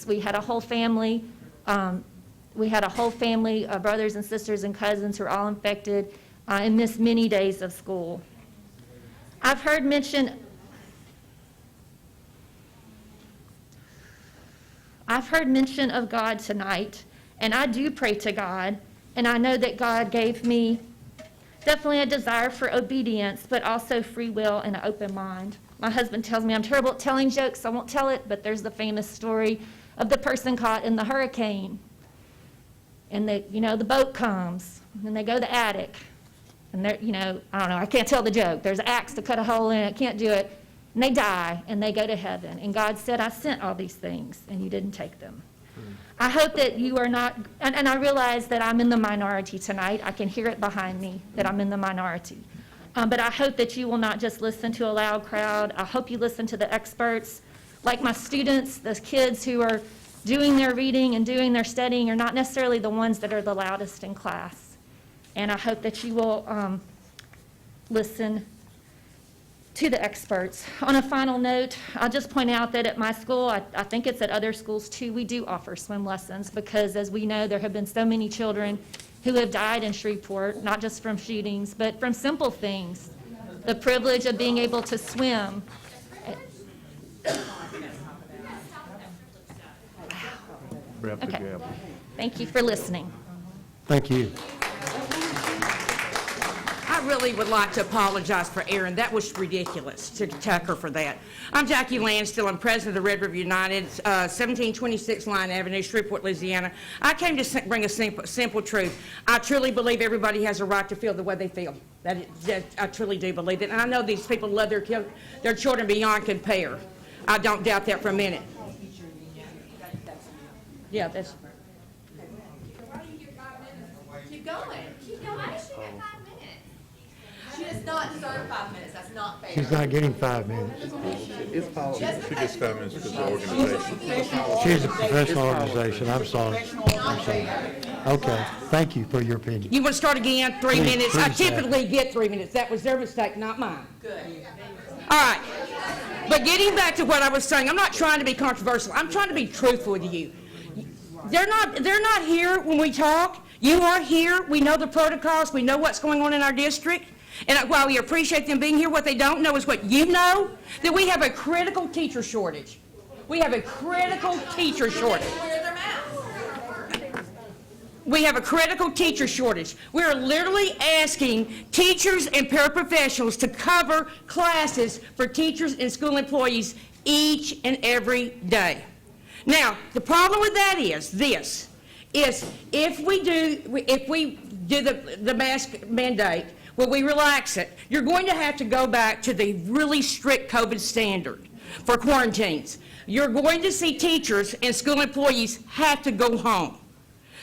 We had a whole family, brothers and sisters and cousins who were all infected and missed many days of school. I've heard mention of God tonight, and I do pray to God, and I know that God gave me definitely a desire for obedience, but also free will and an open mind. My husband tells me I'm terrible at telling jokes, so I won't tell it, but there's the famous story of the person caught in the hurricane. And the boat comes, and they go to the attic. And they're, I don't know, I can't tell the joke. There's an axe to cut a hole in it, can't do it. And they die, and they go to heaven. And God said, I sent all these things, and you didn't take them. I hope that you are not, and I realize that I'm in the minority tonight. I can hear it behind me, that I'm in the minority. But I hope that you will not just listen to a loud crowd. I hope you listen to the experts. Like my students, the kids who are doing their reading and doing their studying are not necessarily the ones that are the loudest in class. And I hope that you will listen to the experts. On a final note, I'll just point out that at my school, I think it's at other schools too, we do offer swim lessons because, as we know, there have been so many children who have died in Shreveport, not just from shootings, but from simple things. The privilege of being able to swim. Okay. Thank you for listening. Thank you. I really would like to apologize for Erin. That was ridiculous to attack her for that. I'm Jackie Landstill. I'm president of the Red River United, 1726 Line Avenue, Shreveport, Louisiana. I came to bring a simple truth. I truly believe everybody has a right to feel the way they feel. I truly do believe it. And I know these people love their children beyond compare. I don't doubt that for a minute. Yeah, that's... Keep going. Keep going. Why does she get 5 minutes? She does not deserve 5 minutes. That's not fair. She's not getting 5 minutes. It's policy. She gets 5 minutes because of the organization. She's a professional organization. I'm sorry. Okay. Thank you for your opinion. You want to start again? 3 minutes? I please, typically get 3 minutes. That was their mistake, not mine. Good. All right. But getting back to what I was saying, I'm not trying to be controversial. I'm trying to be truthful with you. They're not here when we talk. You are here. We know the protocols. We know what's going on in our district. And while we appreciate them being here, what they don't know is what you know, that we have a critical teacher shortage. We have a critical teacher shortage. Wear their masks. We have a critical teacher shortage. We are literally asking teachers and paraprofessionals to cover classes for teachers and school employees each and every day. Now, the problem with that is this, if we do the mask mandate, when we relax it, you're going to have to go back to the really strict COVID standard for quarantines. You're going to see teachers and school employees have to go home.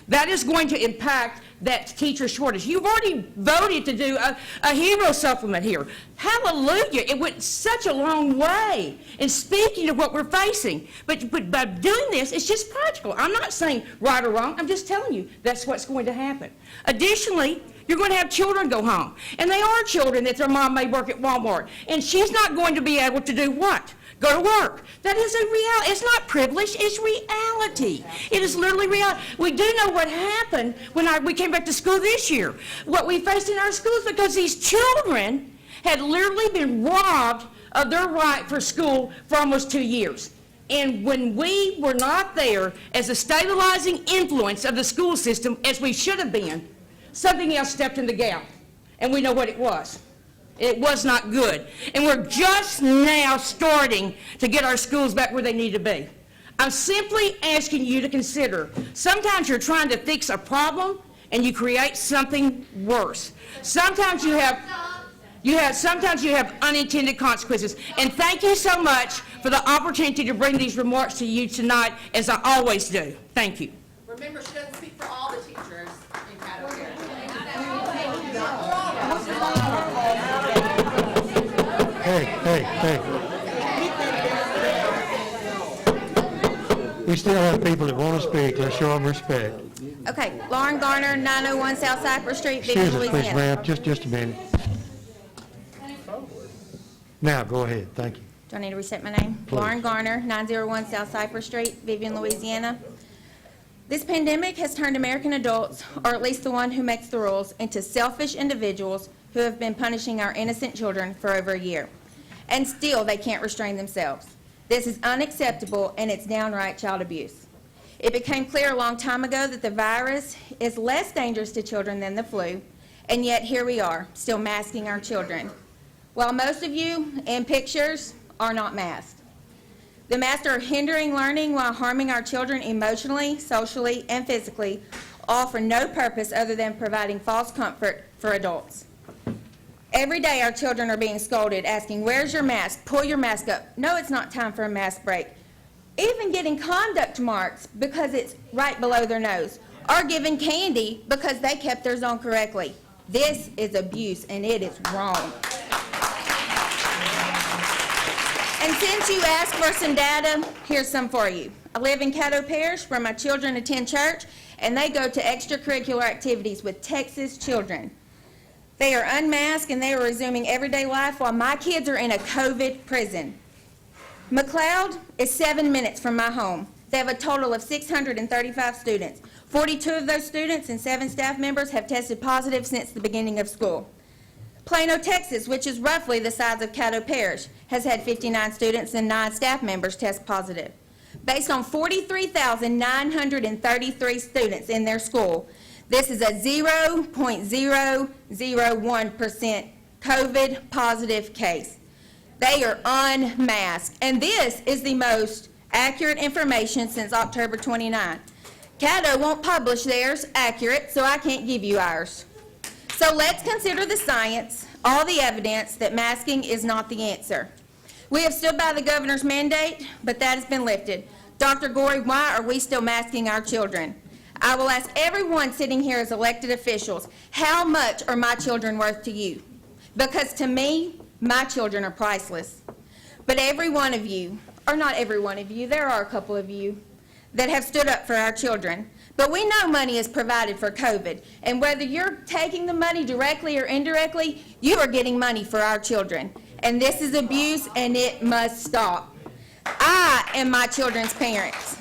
That is going to impact that teacher shortage. You've already voted to do a hero supplement here. Hallelujah. It went such a long way in speaking of what we're facing. But by doing this, it's just practical. I'm not saying right or wrong. I'm just telling you that's what's going to happen. Additionally, you're going to have children go home. And they are children that their mom may work at Walmart. And she's not going to be able to do what? Go to work. That is a reality. It's not privilege, it's reality. It is literally reality. We do know what happened when we came back to school this year. What we faced in our schools, because these children had literally been robbed of their right for school for almost 2 years. And when we were not there as a stabilizing influence of the school system, as we should have been, something else stepped in the gap. And we know what it was. It was not good. And we're just now starting to get our schools back where they need to be. I'm simply asking you to consider, sometimes you're trying to fix a problem and you create something worse. Sometimes you have unintended consequences. And thank you so much for the opportunity to bring these remarks to you tonight, as I always do. Thank you. Remember, she doesn't speak for all the teachers in Caddo here. Hey. We still have people that want to speak. Let's show them respect. Okay, Lauren Garner, 901 South Cypress Street, Big Excuse us, please, Louisiana. ma'am. Just a minute. Now, go ahead. Thank you. Do I need to reset my name? Please. Lauren Garner, 901 South Cypress Street, Vivian, Louisiana. This pandemic has turned American adults, or at least the one who makes the rules, into selfish individuals who have been punishing our innocent children for over a year. And still, they can't restrain themselves. This is unacceptable, and it's downright child abuse. It became clear a long time ago that the virus is less dangerous to children than the flu, and yet here we are, still masking our children. While most of you in pictures are not masked. The masks are hindering learning while harming our children emotionally, socially, and physically, all for no purpose other than providing false comfort for adults. Every day our children are being scolded, asking, "Where's your mask? Pull your mask up." No, it's not time for a mask break. Even getting conduct marks because it's right below their nose, or giving candy because they kept theirs on correctly. This is abuse, and it is wrong. And since you asked for some data, here's some for you. I live in Caddo Parish where my children attend church, and they go to extracurricular activities with Texas children. They are unmasked and they are resuming everyday life while my kids are in a COVID prison. McLeod is 7 minutes from my home. They have a total of 635 students. 42 of those students and 7 staff members have tested positive since the beginning of school. Plano, Texas, which is roughly the size of Caddo Parish, has had 59 students and 9 staff members test positive. Based on 43,933 students in their school, this is a 0.001% COVID positive case. They are unmasked, and this is the most accurate information since October 29. Caddo won't publish theirs accurate, so I can't give you ours. So let's consider the science, all the evidence that masking is not the answer. We have stood by the governor's mandate, but that has been lifted. Dr. Gorey, why are we still masking our children? I will ask everyone sitting here as elected officials, how much are my children worth to you? Because to me, my children are priceless. But every one of you, or not every one of you, there are a couple of you that have stood up for our children. But we know money is provided for COVID, and whether you're taking the money directly or indirectly, you are getting money for our children. And this is abuse, and it must stop. I am my children's parents,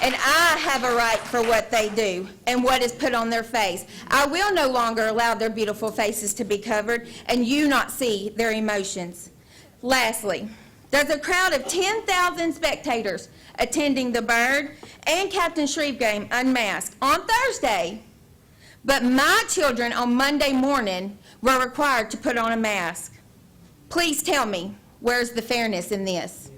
and I have a right for what they do and what is put on their face. I will no longer allow their beautiful faces to be covered and you not see their emotions. Lastly, there's a crowd of 10,000 spectators attending the Bird and Captain Shreve game unmasked on Thursday, but my children on Monday morning were required to put on a mask. Please tell me, where's the fairness in this?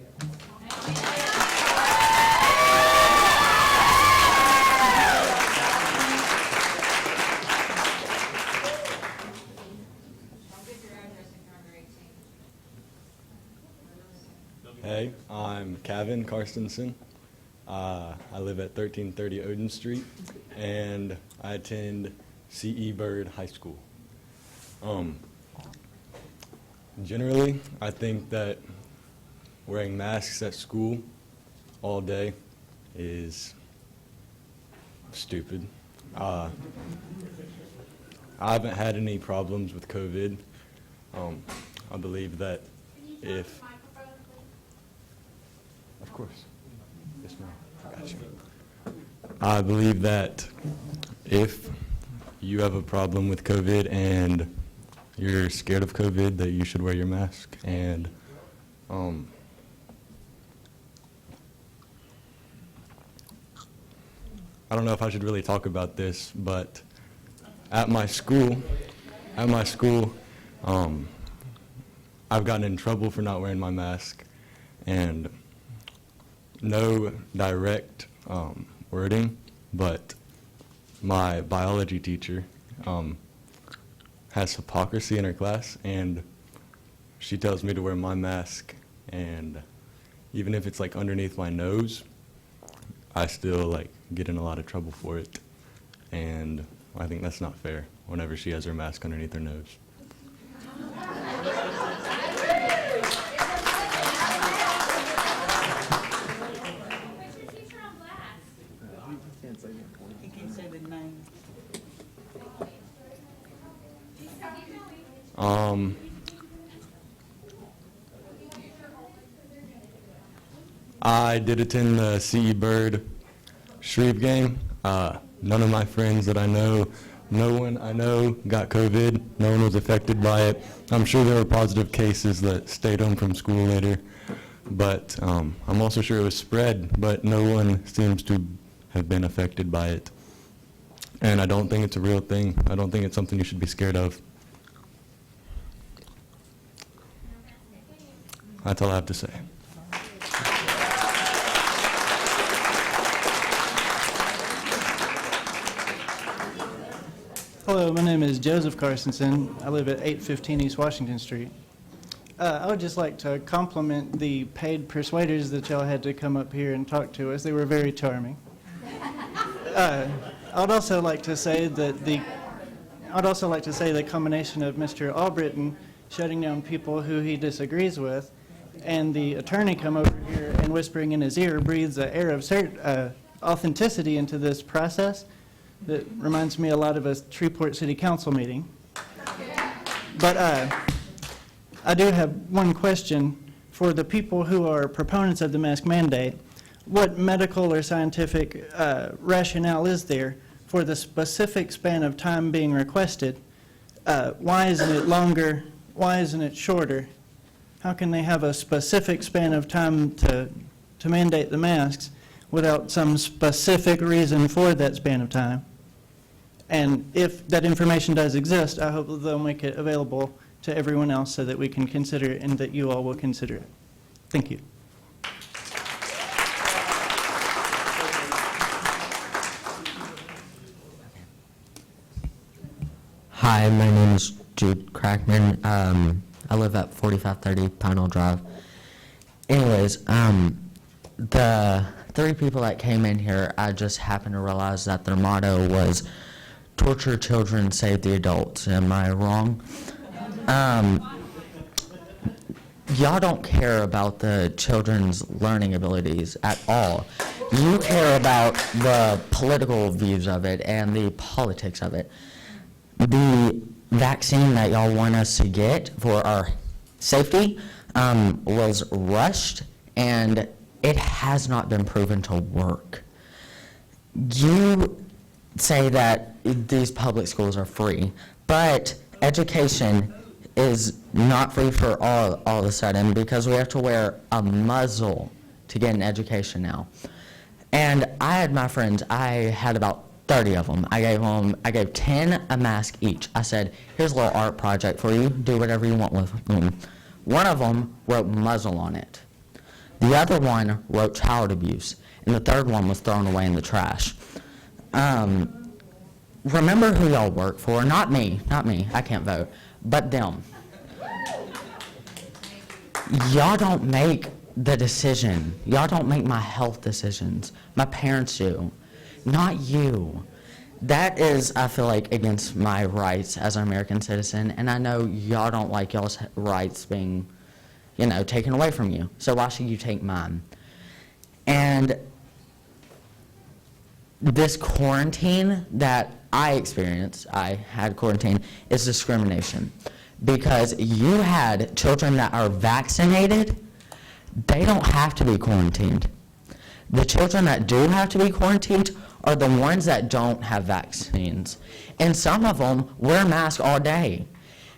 Hey, I'm Kevin Karstensen. I live at 1330 Odin Street, and I attend C.E. Bird High School. Generally, I think that wearing masks at school all day is stupid. I haven't had any problems with COVID. I believe that if... Of course. Yes, ma'am. I got you. I believe that if you have a problem with COVID and you're scared of COVID, that you should wear your mask. And I don't know if I should really talk about this, but at my school, I've gotten in trouble for not wearing my mask, and no direct wording, but my biology teacher has hypocrisy in her class, and she tells me to wear my mask, and even if it's like underneath my nose, I still like get in a lot of trouble for it, and I think that's not fair whenever she has her mask underneath her nose. I did attend the CE Bird Shreve game. None of my friends that I know, no one I know got COVID. No one was affected by it. I'm sure there were positive cases that stayed home from school later, but I'm also sure it was spread, but no one seems to have been affected by it. And I don't think it's a real thing. I don't think it's something you should be scared of. That's all I have to say. Hello, my name is Joseph Carsonson. I live at 815 East Washington Street. I would just like to compliment the paid persuaders that y'all had to come up here and talk to us. They were very charming. I'd also like to say the combination of Mr. Albritton shutting down people who he disagrees with, and the attorney come over here and whispering in his ear breathes an air of authenticity into this process that reminds me a lot of a Shreveport City Council meeting. But I do have one question for the people who are proponents of the mask mandate. What medical or scientific rationale is there for the specific span of time being requested? Why isn't it longer? Why isn't it shorter? How can they have a specific span of time to mandate the masks without some specific reason for that span of time? And if that information does exist, I hope that they'll make it available to everyone else so that we can consider it and that you all will consider it. Thank you. Hi, my name is Jude Crackman. I live at 4530 Pineville Drive. Anyways, the three people that came in here, I just happened to realize that their motto was torture children, save the adults. Am I wrong? Y'all don't care about the children's learning abilities at all. You care about the political views of it and the politics of it. The vaccine that y'all want us to get for our safety was rushed, and it has not been proven to work. You say that these public schools are free, but education is not free for all of a sudden because we have to wear a muzzle to get an education now. And I had my friends, I had about 30 of them. I gave 10 a mask each. I said, here's a little art project for you. Do whatever you want with them. One of them wrote muzzle on it. The other one wrote child abuse. And the third one was thrown away in the trash. Remember who y'all work for. Not me. I can't vote. But them. Y'all don't make the decision. Y'all don't make my health decisions. My parents do. Not you. That is, I feel like, against my rights as an American citizen, and I know y'all don't like y'all's rights being, taken away from you. So why should you take mine? And this quarantine that I experienced, I had quarantine, is discrimination. Because you had children that are vaccinated, they don't have to be quarantined. The children that do have to be quarantined are the ones that don't have vaccines. And some of them wear masks all day.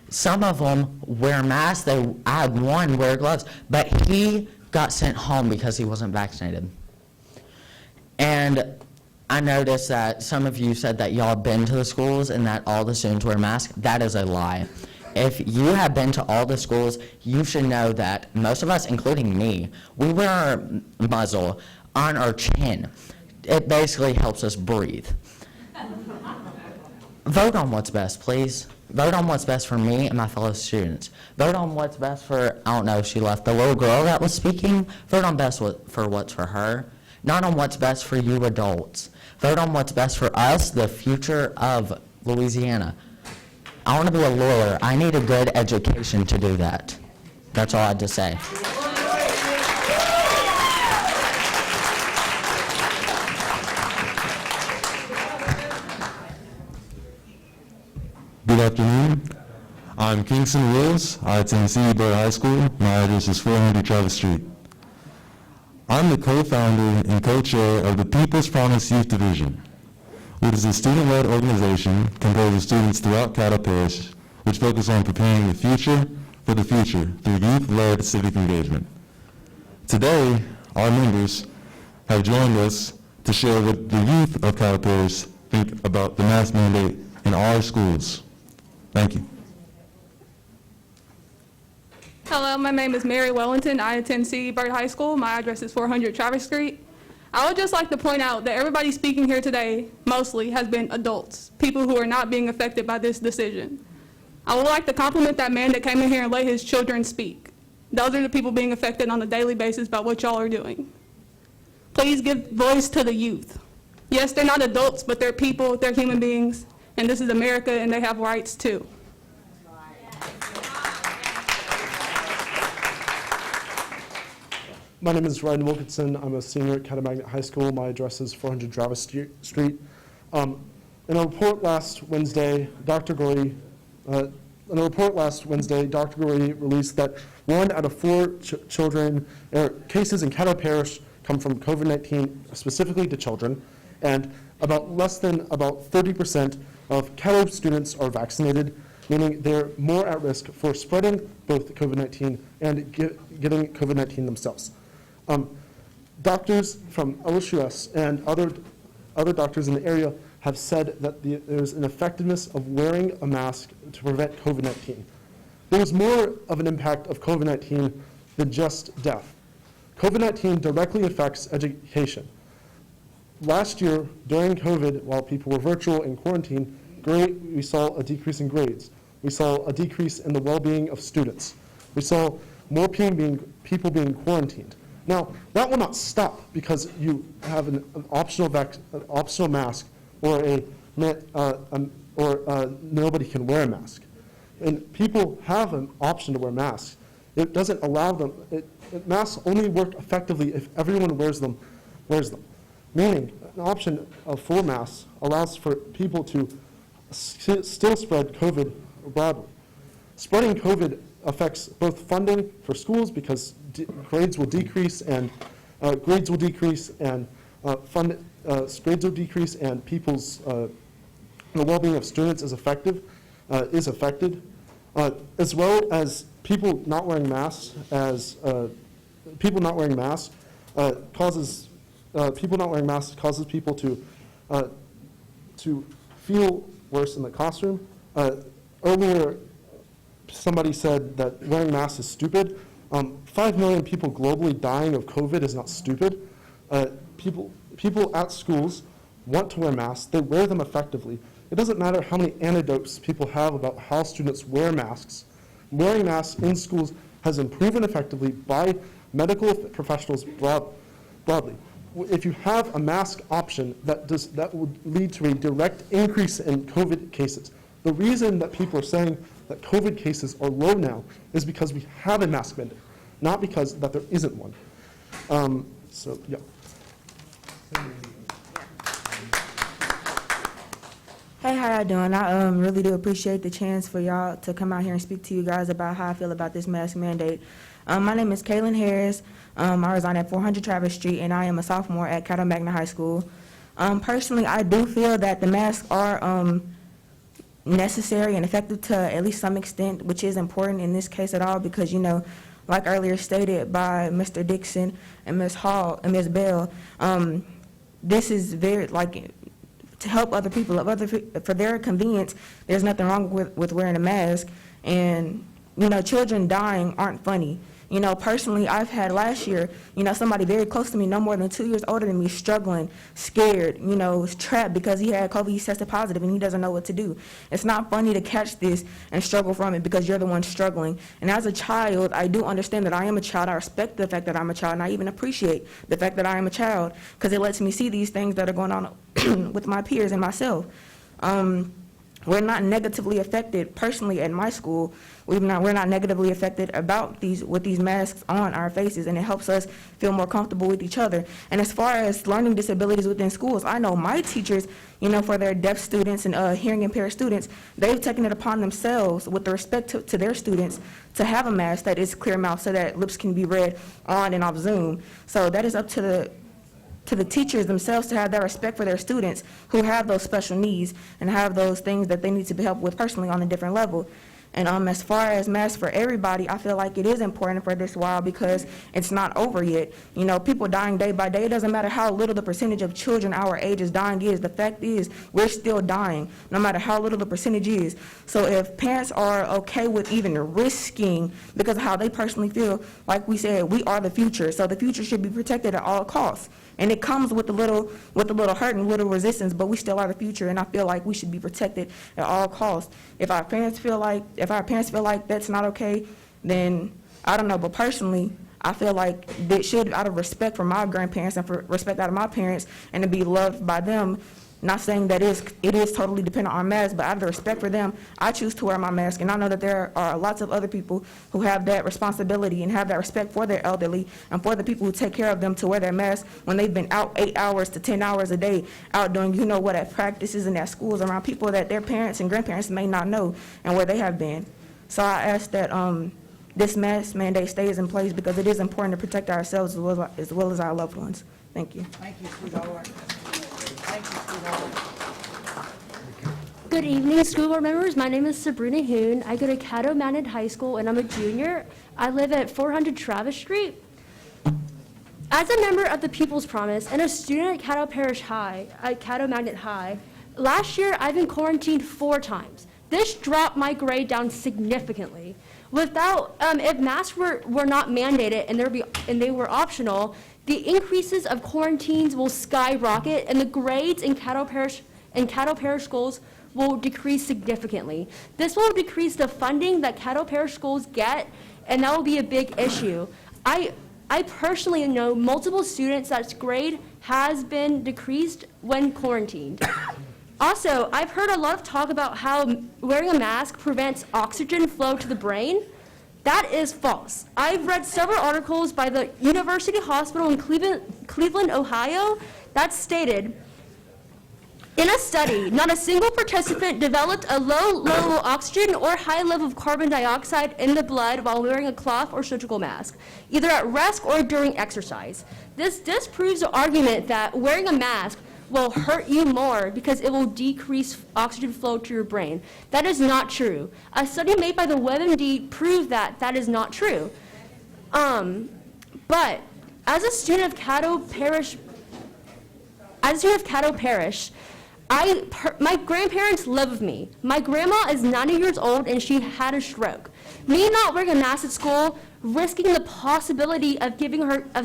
Some of them wear masks. I had one wear gloves, but he got sent home because he wasn't vaccinated. And I noticed that some of you said that y'all been to the schools and that all the students wear masks. That is a lie. If you have been to all the schools, you should know that most of us, including me, we wear our muzzle on our chin. It basically helps us breathe. Vote on what's best, please. Vote on what's best for me and my fellow students. Vote on what's best for, I don't know if she left, the little girl that was speaking. Vote on best for what's for her, not on what's best for you adults. Vote on what's best for us, the future of Louisiana. I want to be a lawyer. I need a good education to do that. That's all I had to say. Good afternoon. I'm Kingston Wills. I attend CE Bird High School. My address is 400 Travis Street. I'm the co-founder and co-chair of the People's Promise Youth Division, which is a student-led organization composed of students throughout Caddo Parish, which focus on preparing the future for the future through youth-led civic engagement. Today, our members have joined us to share what the youth of Caddo Parish think about the mask mandate in our schools. Thank you. Hello, my name is Mary Wellington. I attend C. Bird High School. My address is 400 Travis Street. I would just like to point out that everybody speaking here today mostly has been adults, people who are not being affected by this decision. I would like to compliment that man that came in here and let his children speak. Those are the people being affected on a daily basis by what y'all are doing. Please give voice to the youth. Yes, they're not adults, but they're people, they're human beings, and this is America, and they have rights too. My name is Ryan Wilkinson. I'm a senior at Caddo High School. My address is 400 Travis Street. In a report last Wednesday, Dr. Gorey released that 1 out of 4 children cases in Caddo Parish come from COVID-19, specifically to children, and about 30% of Caddo students are vaccinated, meaning they're more at risk for spreading both COVID-19 and getting COVID-19 themselves. Doctors from OSUS and other doctors in the area have said that there's an effectiveness of wearing a mask to prevent COVID-19. There was more of an impact of COVID-19 than just death. COVID-19 directly affects education. Last year, during COVID, while people were virtual and quarantined, we saw a decrease in grades. We saw a decrease in the well-being of students. We saw more people being quarantined. Now, that will not stop because you have an optional mask or nobody can wear a mask. And people have an option to wear masks. It doesn't allow them. Masks only work effectively if everyone wears them. Meaning, an option of full masks allows for people to still spread COVID broadly. Spreading COVID affects both funding for schools because grades will decrease and people's the well-being of students is affected, as well as people not wearing masks. Causes people to feel worse in the classroom. Earlier, somebody said that wearing masks is stupid. 5 million people globally dying of COVID is not stupid. People at schools want to wear masks. They wear them effectively. It doesn't matter how many anecdotes people have about how students wear masks. Wearing masks in schools has been proven effectively by medical professionals broadly. If you have a mask option, that would lead to a direct increase in COVID cases. The reason that people are saying that COVID cases are low now is because we have a mask mandate, not because that there isn't one. Yeah. Hey, how y'all doing? I really do appreciate the chance for y'all to come out here and speak to you guys about how I feel about this mask mandate. My name is Kaylin Harris. I reside at 400 Travis Street, and I am a sophomore at Caddo High School. Personally, I do feel that the masks are necessary and effective to at least some extent, which is important in this case at all because, you know, like earlier stated by Mr. Dixon and Ms. Hall and Ms. Bell, this is very, like, to help other people, for their convenience, there's nothing wrong with wearing a mask. And, you know, children dying aren't funny. You know, personally, I've had last year, you know, somebody very close to me, no more than 2 years older than me, struggling, scared, you know, trapped because he had COVID, he tested positive, and he doesn't know what to do. It's not funny to catch this and struggle from it because you're the one struggling. And as a child, I do understand that I am a child. I respect the fact that I'm a child, and I even appreciate the fact that I am a child because it lets me see these things that are going on with my peers and myself. we're not negatively affected personally at my school. We're not negatively affected with these masks on our faces, and it helps us feel more comfortable with each other. And as far as learning disabilities within schools, I know my teachers, for their deaf students and hearing impaired students, they've taken it upon themselves with the respect to their students to have a mask that is clear mouth so that lips can be read on and off Zoom. So that is up to the teachers themselves to have that respect for their students who have those special needs and have those things that they need to be helped with personally on a different level. And as far as masks for everybody, I feel like it is important for this while because it's not over yet. People dying day by day. It doesn't matter how little the percentage of children our age is dying is. The fact is, we're still dying, no matter how little the percentage is. So if parents are okay with even risking because of how they personally feel, like we said, we are the future. So the future should be protected at all costs. And it comes with a little hurt and little resistance, but we still are the future, and I feel like we should be protected at all costs. If our parents feel like that's not okay, then I don't know. But personally, I feel like they should, out of respect for my grandparents and for respect out of my parents, and to be loved by them. Not saying that it is totally dependent on masks, but out of the respect for them, I choose to wear my mask. And I know that there are lots of other people who have that responsibility and have that respect for their elderly and for the people who take care of them to wear their mask when they've been out 8 hours to 10 hours a day out doing at practices and at schools around people that their parents and grandparents may not know and where they have been. So I ask that this mask mandate stays in place because it is important to protect ourselves as well as our loved ones. Thank you. Thank you, sweetheart. Thank you, sweetheart. Good evening, school board members. My name is Sabrina Hoon. I go to Caddo Mounted High School, and I'm a junior. I live at 400 Travis Street. As a member of the People's Promise and a student at Caddo Mounted High, last year I've been quarantined 4 times. This dropped my grade down significantly. If masks were not mandated and they were optional, the increases of quarantines will skyrocket, and the grades in Caddo Parish schools will decrease significantly. This will decrease the funding that Caddo Parish schools get, and that will be a big issue. I personally know multiple students that's grade has been decreased when quarantined. Also, I've heard a lot of talk about how wearing a mask prevents oxygen flow to the brain. That is false. I've read several articles by the University Hospital in Cleveland, Ohio, that stated, in a study, not a single participant developed a low level of oxygen or high level of carbon dioxide in the blood while wearing a cloth or surgical mask, either at rest or during exercise. This disproves the argument that wearing a mask will hurt you more because it will decrease oxygen flow to your brain. That is not true. A study made by the WebMD proved that that is not true. But as a student of Caddo Parish, my grandparents live with me. My grandma is 90 years old and she had a stroke. Me not wearing a mask at school, risking the possibility of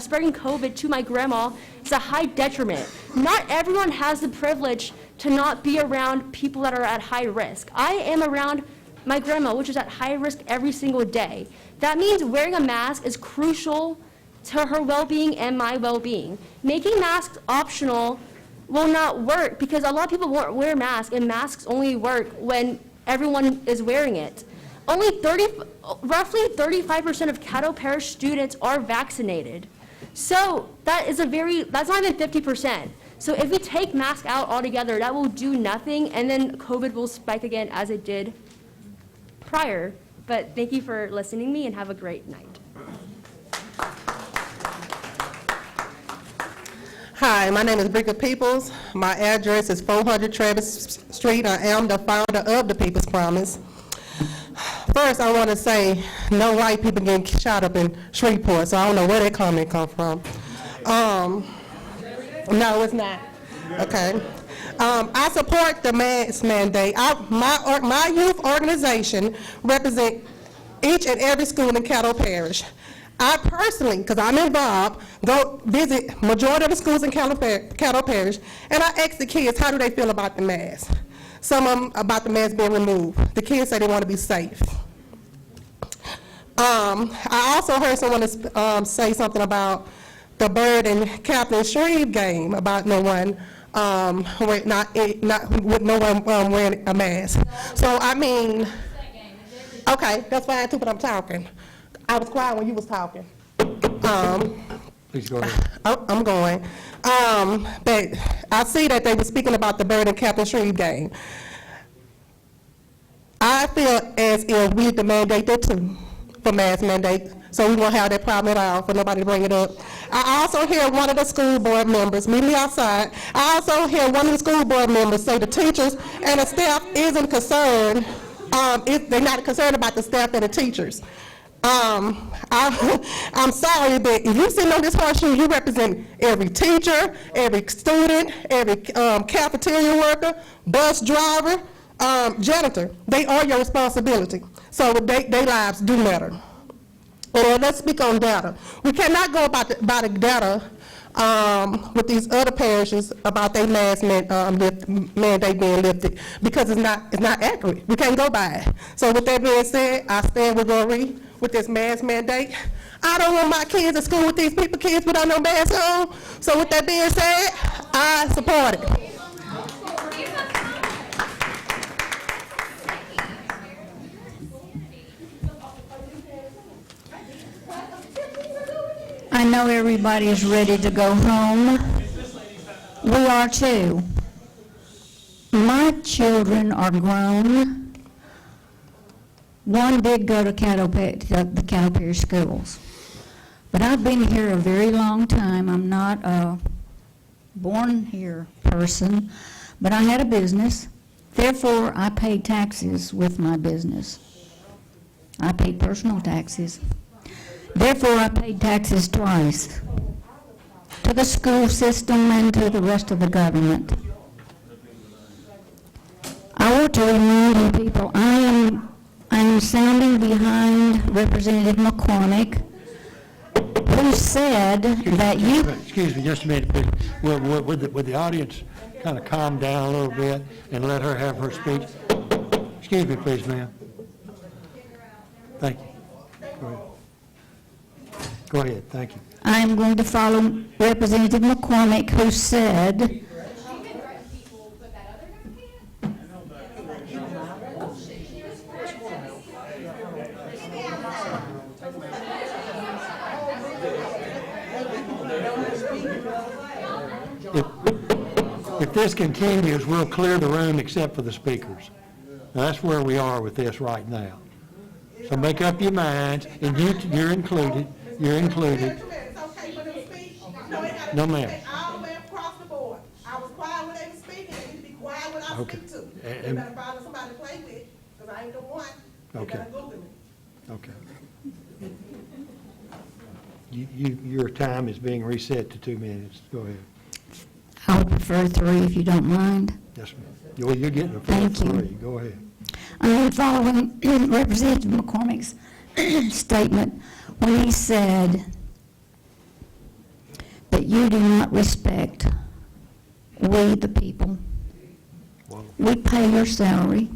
spreading COVID to my grandma is a high detriment. Not everyone has the privilege to not be around people that are at high risk. I am around my grandma, which is at high risk every single day. That means wearing a mask is crucial to her well-being and my well-being. Making masks optional will not work because a lot of people won't wear masks, and masks only work when everyone is wearing it. Roughly 35% of Caddo Parish students are vaccinated. So that's not even 50%. So if we take masks out altogether, that will do nothing, and then COVID will spike again as it did prior. But thank you for listening to me, and have a great night. Hi, my name is Bridget Peoples. My address is 400 Travis Street. I am the founder of the People's Promise. First, I want to say no white people getting shot up in Shreveport, so I don't know where that comment come from. No, it's not. Okay. I support the mask mandate. My youth organization represent each and every school in Caddo Parish. I personally, because I'm involved, go visit majority of the schools in Caddo Parish, and I ask the kids, how do they feel about the mask? Some of them about the mask being removed. The kids say they want to be safe. I also heard someone say something about the Bird and Captain Shreve game, about no one with no one wearing a mask. So, I mean, okay, that's fine too, but I'm talking. I was quiet when you was talking. Please go ahead. I'm going. But I see that they were speaking about the Bird and Captain Shreve game. I feel as if we need to mandate that too, for mask mandate, so we won't have that problem at all, for nobody to bring it up. I also hear one of the school board members, meet me outside, I also hear one of the school board members say the teachers and the staff isn't concerned, they're not concerned about the staff and the teachers. I'm sorry, but if you sitting on this horseshoe, you represent every teacher, every student, every cafeteria worker, bus driver, janitor. They are your responsibility. So their lives do matter. And let's speak on data. We cannot go about the data with these other parishes about their mask mandate being lifted, because it's not accurate. We can't go by it. So with that being said, I stand with Lori with this mask mandate. I don't want my kids at school with these kids without no mask on. So with that being said, I support it. I know everybody is ready to go home. We are too. My children are grown. One did go to the Caddo Parish schools. But I've been here a very long time. I'm not a born here person, but I had a business. Therefore, I paid taxes with my business. I paid personal taxes. Therefore, I paid taxes twice, to the school system and to the rest of the government. I want to remind you people, I am standing behind Representative McCormick, who said that you... Excuse me just a minute, please. Would the audience kind of calm down a little bit and let her have her speech? Excuse me, please, ma'am. Thank you. Go ahead. Go ahead, thank you. I am going to follow Representative McCormick, who said if this continues, we'll clear the room except for the speakers. Now, that's where we are with this right now. So make up your minds, and you're included. You're included. No, ma'am. All the way across the board. I was quiet when they were speaking, and you be quiet when I speak too. You better find somebody to play with, because I ain't the one. Okay. You better Google me. Okay. Your time is being reset to 2 minutes. Go ahead. I would prefer 3 if you don't mind. Yes, ma'am. You're getting a full Thank you. 3. Go ahead. I am following Representative McCormick's statement when he said that you do not respect we, the people. We pay your salary.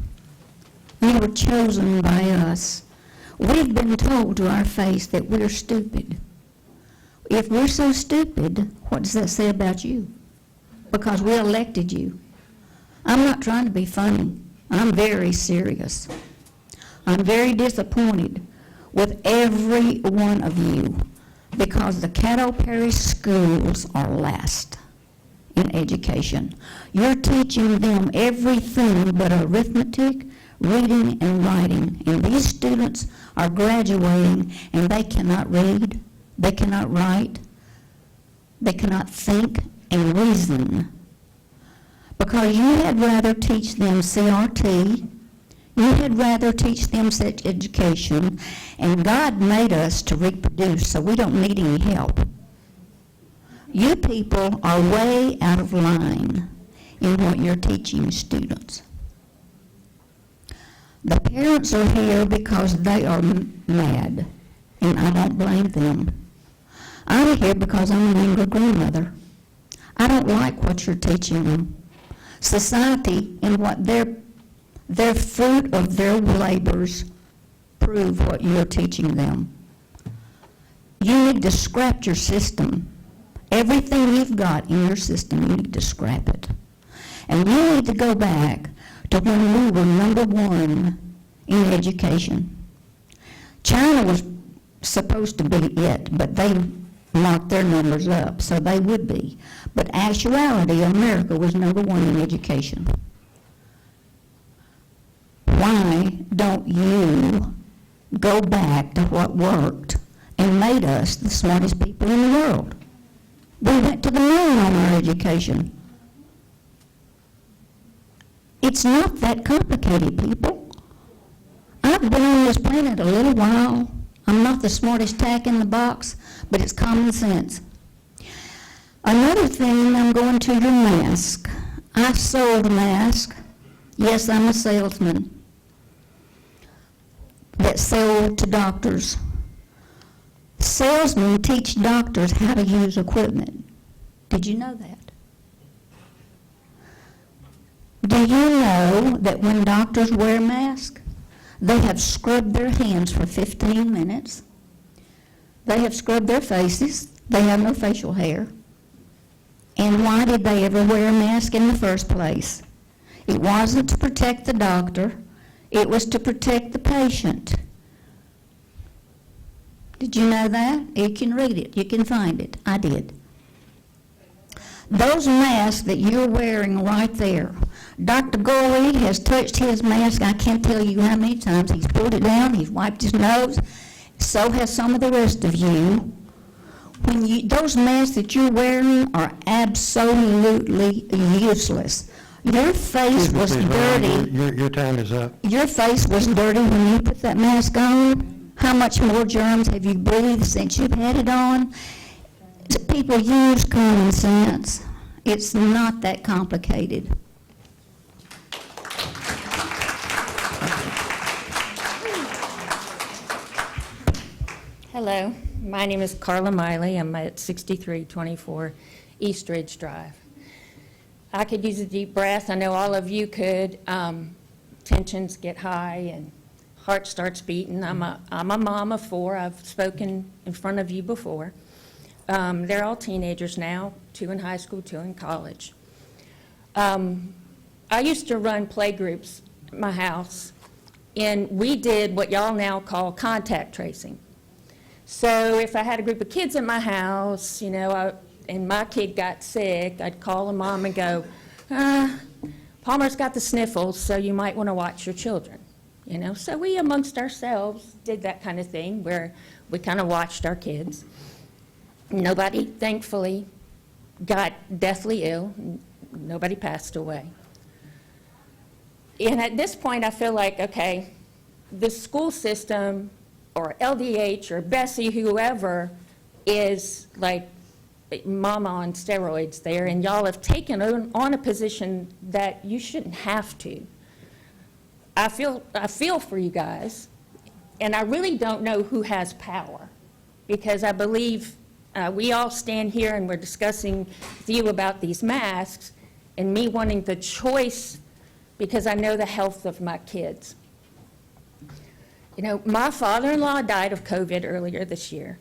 You were chosen by us. We've been told to our face that we're stupid. If we're so stupid, what does that say about you? Because we elected you. I'm not trying to be funny. I'm very serious. I'm very disappointed with every one of you because the Caddo Parish schools are last in education. You're teaching them everything but arithmetic, reading, and writing. And these students are graduating and they cannot read, they cannot write, they cannot think and reason. Because you had rather teach them CRT, you had rather teach them sex education, and God made us to reproduce, so we don't need any help. You people are way out of line in what you're teaching students. The parents are here because they are mad, and I don't blame them. I'm here because I'm an angry grandmother. I don't like what you're teaching them. Society and what their fruit of their labors prove what you're teaching them. You need to scrap your system Everything you've got in your system, you need to scrap it. And you need to go back to when we were number one in education. China was supposed to be it, but they marked their numbers up, so they would be. But actuality, America was number one in education. Why don't you go back to what worked and made us the smartest people in the world? We went to the moon on our education. It's not that complicated, people. I've been on this planet a little while. I'm not the smartest tack in the box, but it's common sense. Another thing, I'm going to your mask. I sold a mask. Yes, I'm a salesman that sold to doctors. Salesmen teach doctors how to use equipment. Did you know that? Do you know that when doctors wear masks, they have scrubbed their hands for 15 minutes? They have scrubbed their faces. They have no facial hair. And why did they ever wear a mask in the first place? It wasn't to protect the doctor. It was to protect the patient. Did you know that? You can read it. You can find it. I did. Those masks that you're wearing right there, Dr. Gorley has touched his mask. I can't tell you how many times he's pulled it down. He's wiped his nose. So has some of the rest of you. Those masks that you're wearing are absolutely useless. Your face was dirty. Your time is up. Your face was dirty when you put that mask on. How much more germs have you breathed since you've had it on? People use common sense. It's not that complicated. Hello, my name is Carla Miley. I'm at 6324 East Ridge Drive. I could use a deep breath. I know all of you could. Tensions get high and heart starts beating. I'm a mom of 4. I've spoken in front of you before. They're all teenagers now, 2 in high school, 2 in college. I used to run play groups at my house, and we did what y'all now call contact tracing. So if I had a group of kids at my house, and my kid got sick, I'd call a mom and go, Palmer's got the sniffles, so you might want to watch your children. So we amongst ourselves did that kind of thing where we kind of watched our kids. Nobody, thankfully, got deathly ill. Nobody passed away. And at this point, I feel like, okay, the school system or LDH or Bessie, whoever, is like mama on steroids there, and y'all have taken on a position that you shouldn't have to. I feel for you guys, and I really don't know who has power, because I believe we all stand here and we're discussing with you about these masks, and me wanting the choice because I know the health of my kids. My father-in-law died of COVID earlier this year,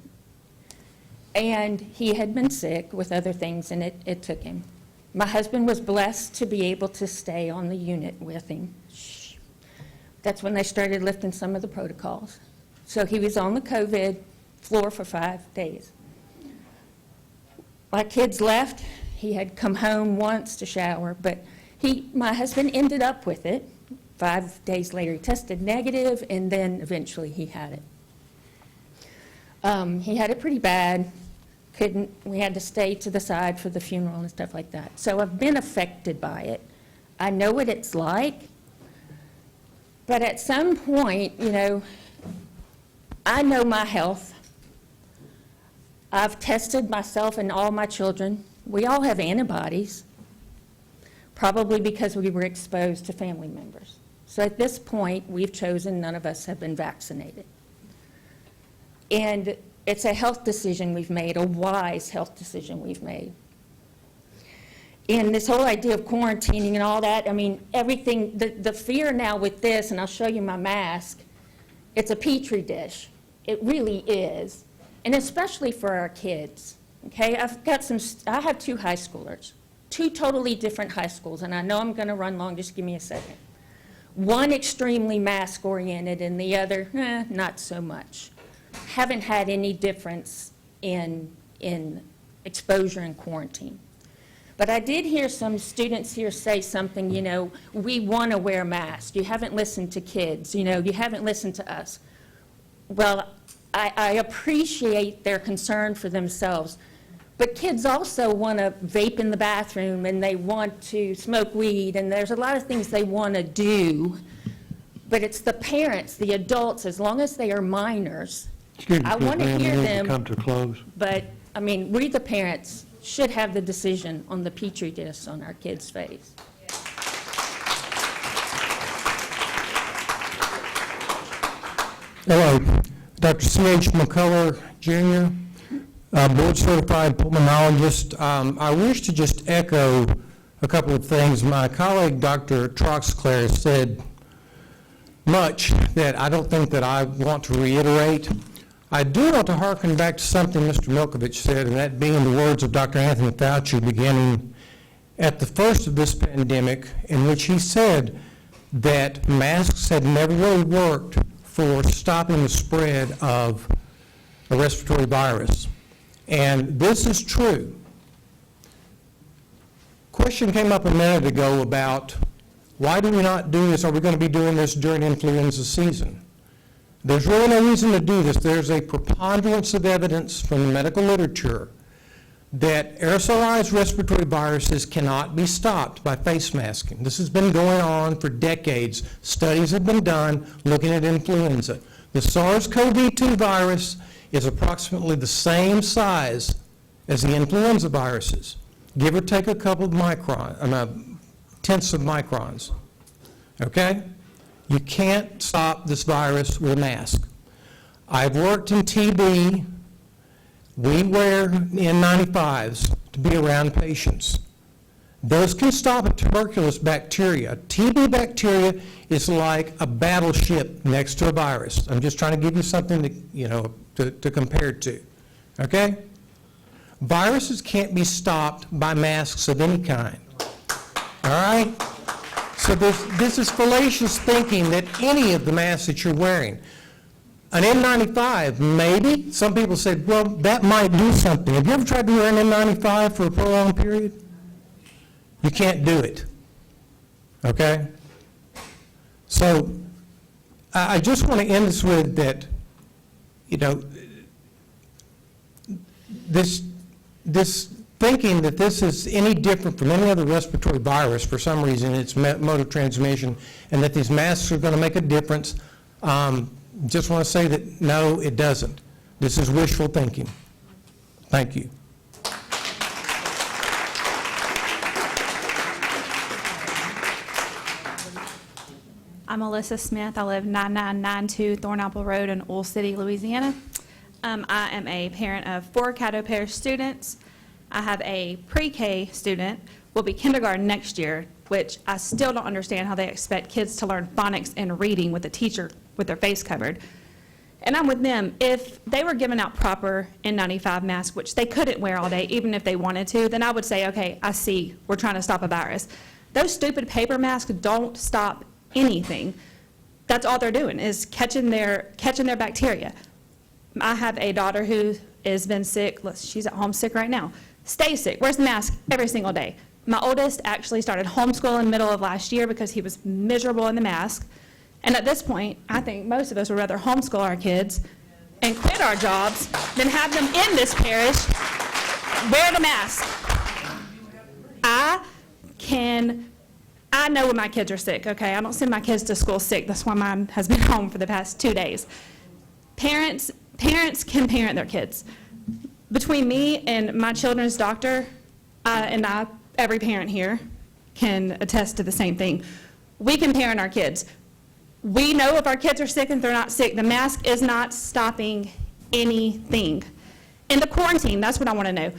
and he had been sick with other things, and it took him. My husband was blessed to be able to stay on the unit with him. That's when they started lifting some of the protocols. So he was on the COVID floor for 5 days. My kids left. He had come home once to shower, but my husband ended up with it. 5 days later, he tested negative, and then eventually he had it. He had it pretty bad. We had to stay to the side for the funeral and stuff like that. So I've been affected by it. I know what it's like. But at some point, I know my health. I've tested myself and all my children. We all have antibodies, probably because we were exposed to family members. So at this point, we've chosen none of us have been vaccinated. And it's a health decision we've made, a wise health decision we've made. And this whole idea of quarantining and all that, everything, the fear now with this, and I'll show you my mask, it's a petri dish. It really is. And especially for our kids. Okay, I have two high schoolers, two totally different high schools, and I know I'm going to run long, just give me a second. One extremely mask-oriented and the other, not so much. Haven't had any difference in exposure and quarantine. But I did hear some students here say something, you know, we want to wear masks. You haven't listened to kids, you know, you haven't listened to us. Well, I appreciate their concern for themselves, but kids also want to vape in the bathroom and they want to smoke weed and there's a lot of things they want to do, but it's the parents, the adults, as long as they are minors. Excuse me, I want to ma'am, hear we need to them, come to close. but, I mean, we the parents should have the decision on the Petri dish on our kids' face. Hello, Dr. C.H. McCullough, Jr., board-certified pulmonologist. I wish to just echo a couple of things. My colleague, Dr. Troxclair, said much that I don't think that I want to reiterate. I do want to hearken back to something Mr. Milkovich said, and that being the words of Dr. Anthony Fauci beginning at the first of this pandemic, in which he said that masks had never really worked for stopping the spread of a respiratory virus. And this is true. Question came up a minute ago about why do we not do this? Are we going to be doing this during influenza season? There's really no reason to do this. There's a preponderance of evidence from the medical literature that aerosolized respiratory viruses cannot be stopped by face masking. This has been going on for decades. Studies have been done looking at influenza. The SARS-CoV-2 virus is approximately the same size as the influenza viruses, give or take a couple of tenths of microns. Okay? You can't stop this virus with a mask. I've worked in TB. We wear N95s to be around patients. Those can stop a tuberculous bacteria. TB bacteria is like a battleship next to a virus. I'm just trying to give you something to compare it to. Okay? Viruses can't be stopped by masks of any kind. All right? So this is fallacious thinking that any of the masks that you're wearing, an N95, maybe. Some people said, well, that might do something. Have you ever tried to wear an N95 for a prolonged period? You can't do it. Okay? So I just want to end this with that, this thinking that this is any different from any other respiratory virus, for some reason, its mode of transmission, and that these masks are going to make a difference. Just want to say that, no, it doesn't. This is wishful thinking. Thank you. I'm Alyssa Smith. I live 9992 Thornapple Road in Oil City, Louisiana. I am a parent of 4 Caddo Parish students. I have a pre-K student, will be kindergarten next year, which I still don't understand how they expect kids to learn phonics and reading with a teacher with their face covered. And I'm with them. If they were giving out proper N95 masks, which they couldn't wear all day, even if they wanted to, then I would say, okay, I see, we're trying to stop a virus. Those stupid paper masks don't stop anything. That's all they're doing is catching their bacteria. I have a daughter who has been sick. She's at home sick right now. Stay sick, wears the mask every single day. My oldest actually started homeschooling in the middle of last year because he was miserable in the mask. And at this point, I think most of us would rather homeschool our kids and quit our jobs than have them in this parish wear the mask. I know when my kids are sick, okay? I don't send my kids to school sick. That's why mine has been home for the past 2 days. Parents can parent their kids. Between me and my children's doctor, every parent here can attest to the same thing. We can parent our kids. We know if our kids are sick and if they're not sick. The mask is not stopping anything. And the quarantine, that's what I want to know.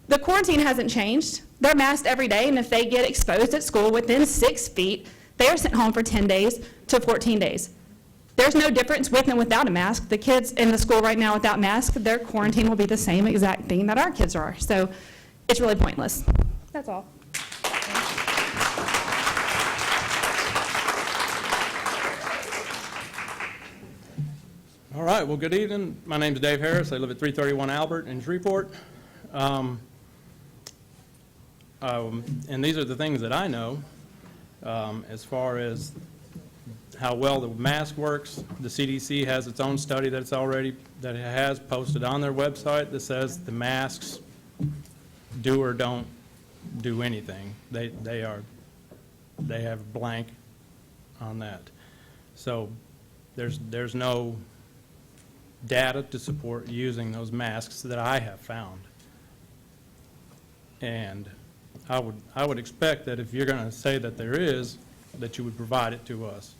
The quarantine hasn't changed. They're masked every day, and if they get exposed at school within 6 feet, they are sent home for 10 days to 14 days. there's no difference with and without a mask. The kids in the school right now without masks, their quarantine will be the same exact thing that our kids are. So it's really pointless. That's all. All right, well, good evening. My name is Dave Harris. I live at 331 Albert in Shreveport. And these are the things that I know as far as how well the mask works. The CDC has its own study that it has posted on their website that says the masks do or don't do anything. They have blank on that. So there's no data to support using those masks that I have found. And I would expect that if you're going to say that there is, that you would provide it to us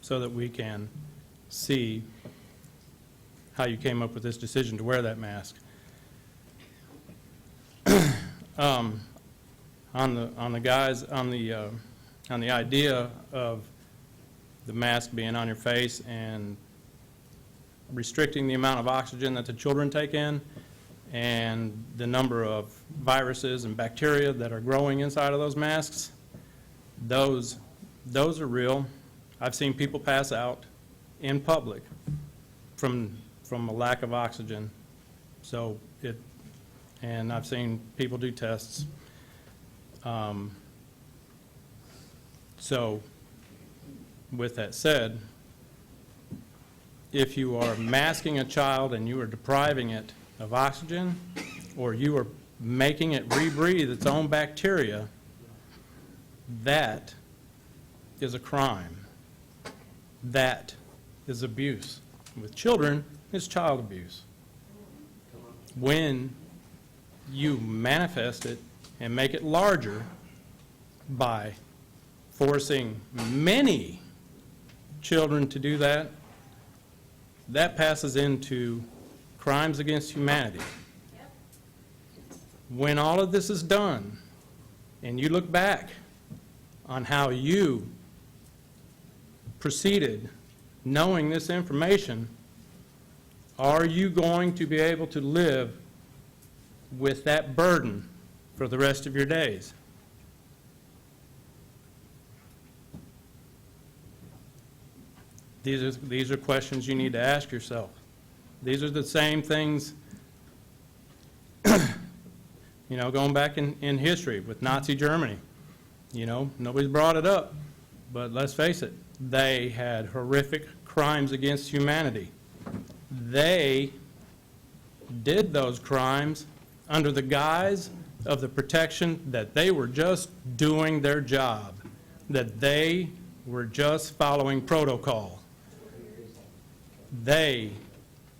so that we can see how you came up with this decision to wear that mask. On the idea of the mask being on your face and restricting the amount of oxygen that the children take in and the number of viruses and bacteria that are growing inside of those masks, those are real. I've seen people pass out in public from a lack of oxygen. And I've seen people do tests. So with that said, if you are masking a child and you are depriving it of oxygen, or you are making it rebreathe its own bacteria, that is a crime. That is abuse. With children, it's child abuse. When you manifest it and make it larger by forcing many children to do that, that passes into crimes against humanity. When all of this is done, and you look back on how you proceeded knowing this information, are you going to be able to live with that burden for the rest of your days? These are questions you need to ask yourself. These are the same things, going back in history with Nazi Germany. Nobody's brought it up, but let's face it, they had horrific crimes against humanity. They did those crimes under the guise of the protection that they were just doing their job, that they were just following protocol. They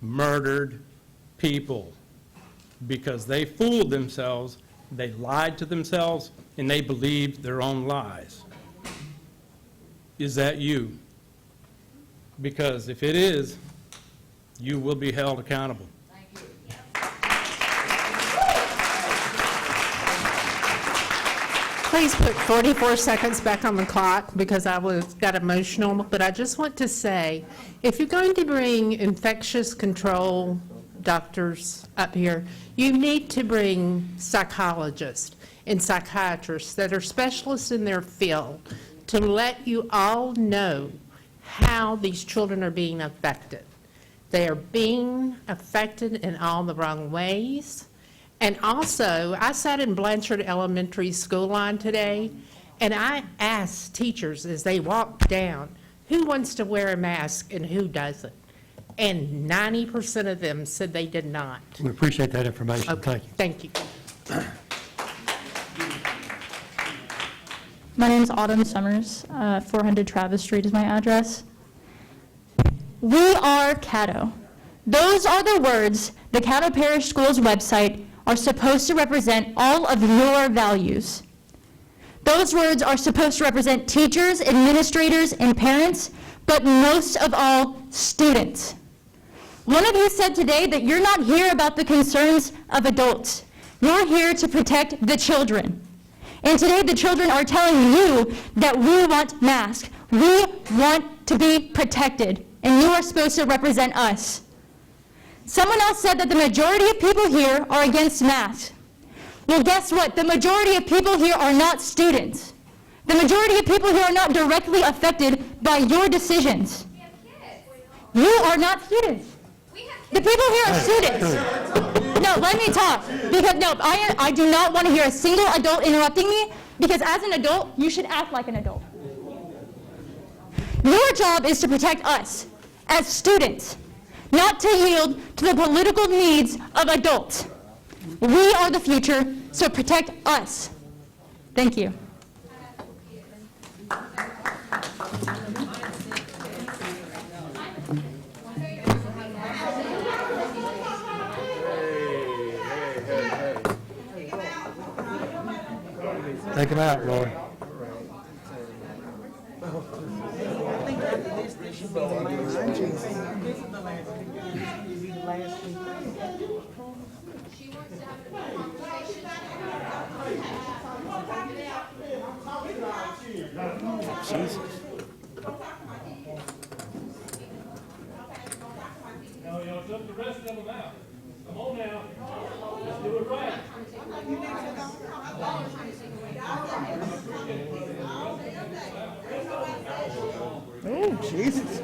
murdered people because they fooled themselves, they lied to themselves, and they believed their own lies. Is that you? Because if it is, you will be held accountable. Please put 44 seconds back on the clock because got emotional, but I just want to say, if you're going to bring infectious control doctors up here, you need to bring psychologists and psychiatrists that are specialists in their field to let you all know how these children are being affected. They are being affected in all the wrong ways. And also, I sat in Blanchard Elementary School line today, and I asked teachers as they walked down, who wants to wear a mask and who doesn't? And 90% of them said they did not. We appreciate that information. Okay, Thank you. thank you. My name is Autumn Summers. 400 Travis Street is my address. We are Caddo. Those are the words the Caddo Parish Schools website are supposed to represent all of your values. Those words are supposed to represent teachers, administrators, and parents, but most of all, students. One of you said today that you're not here about the concerns of adults. You're here to protect the children. And today the children are telling you that we want masks. We want to be protected. and you are supposed to represent us. Someone else said that the majority of people here are against masks. Well, guess what? The majority of people here are not students. The majority of people here are not directly affected by your decisions. You are not students. The people here are students. No, let me talk. Because no, I do not want to hear a single adult interrupting me, because as an adult, you should act like an adult. Your job is to protect us as students, not to yield to the political needs of adults. We are the future, so protect us. Thank you. Take him out, Roy. Jesus. No, y'all took the rest of them out. Come on now. Let's do it right. Oh, Jesus.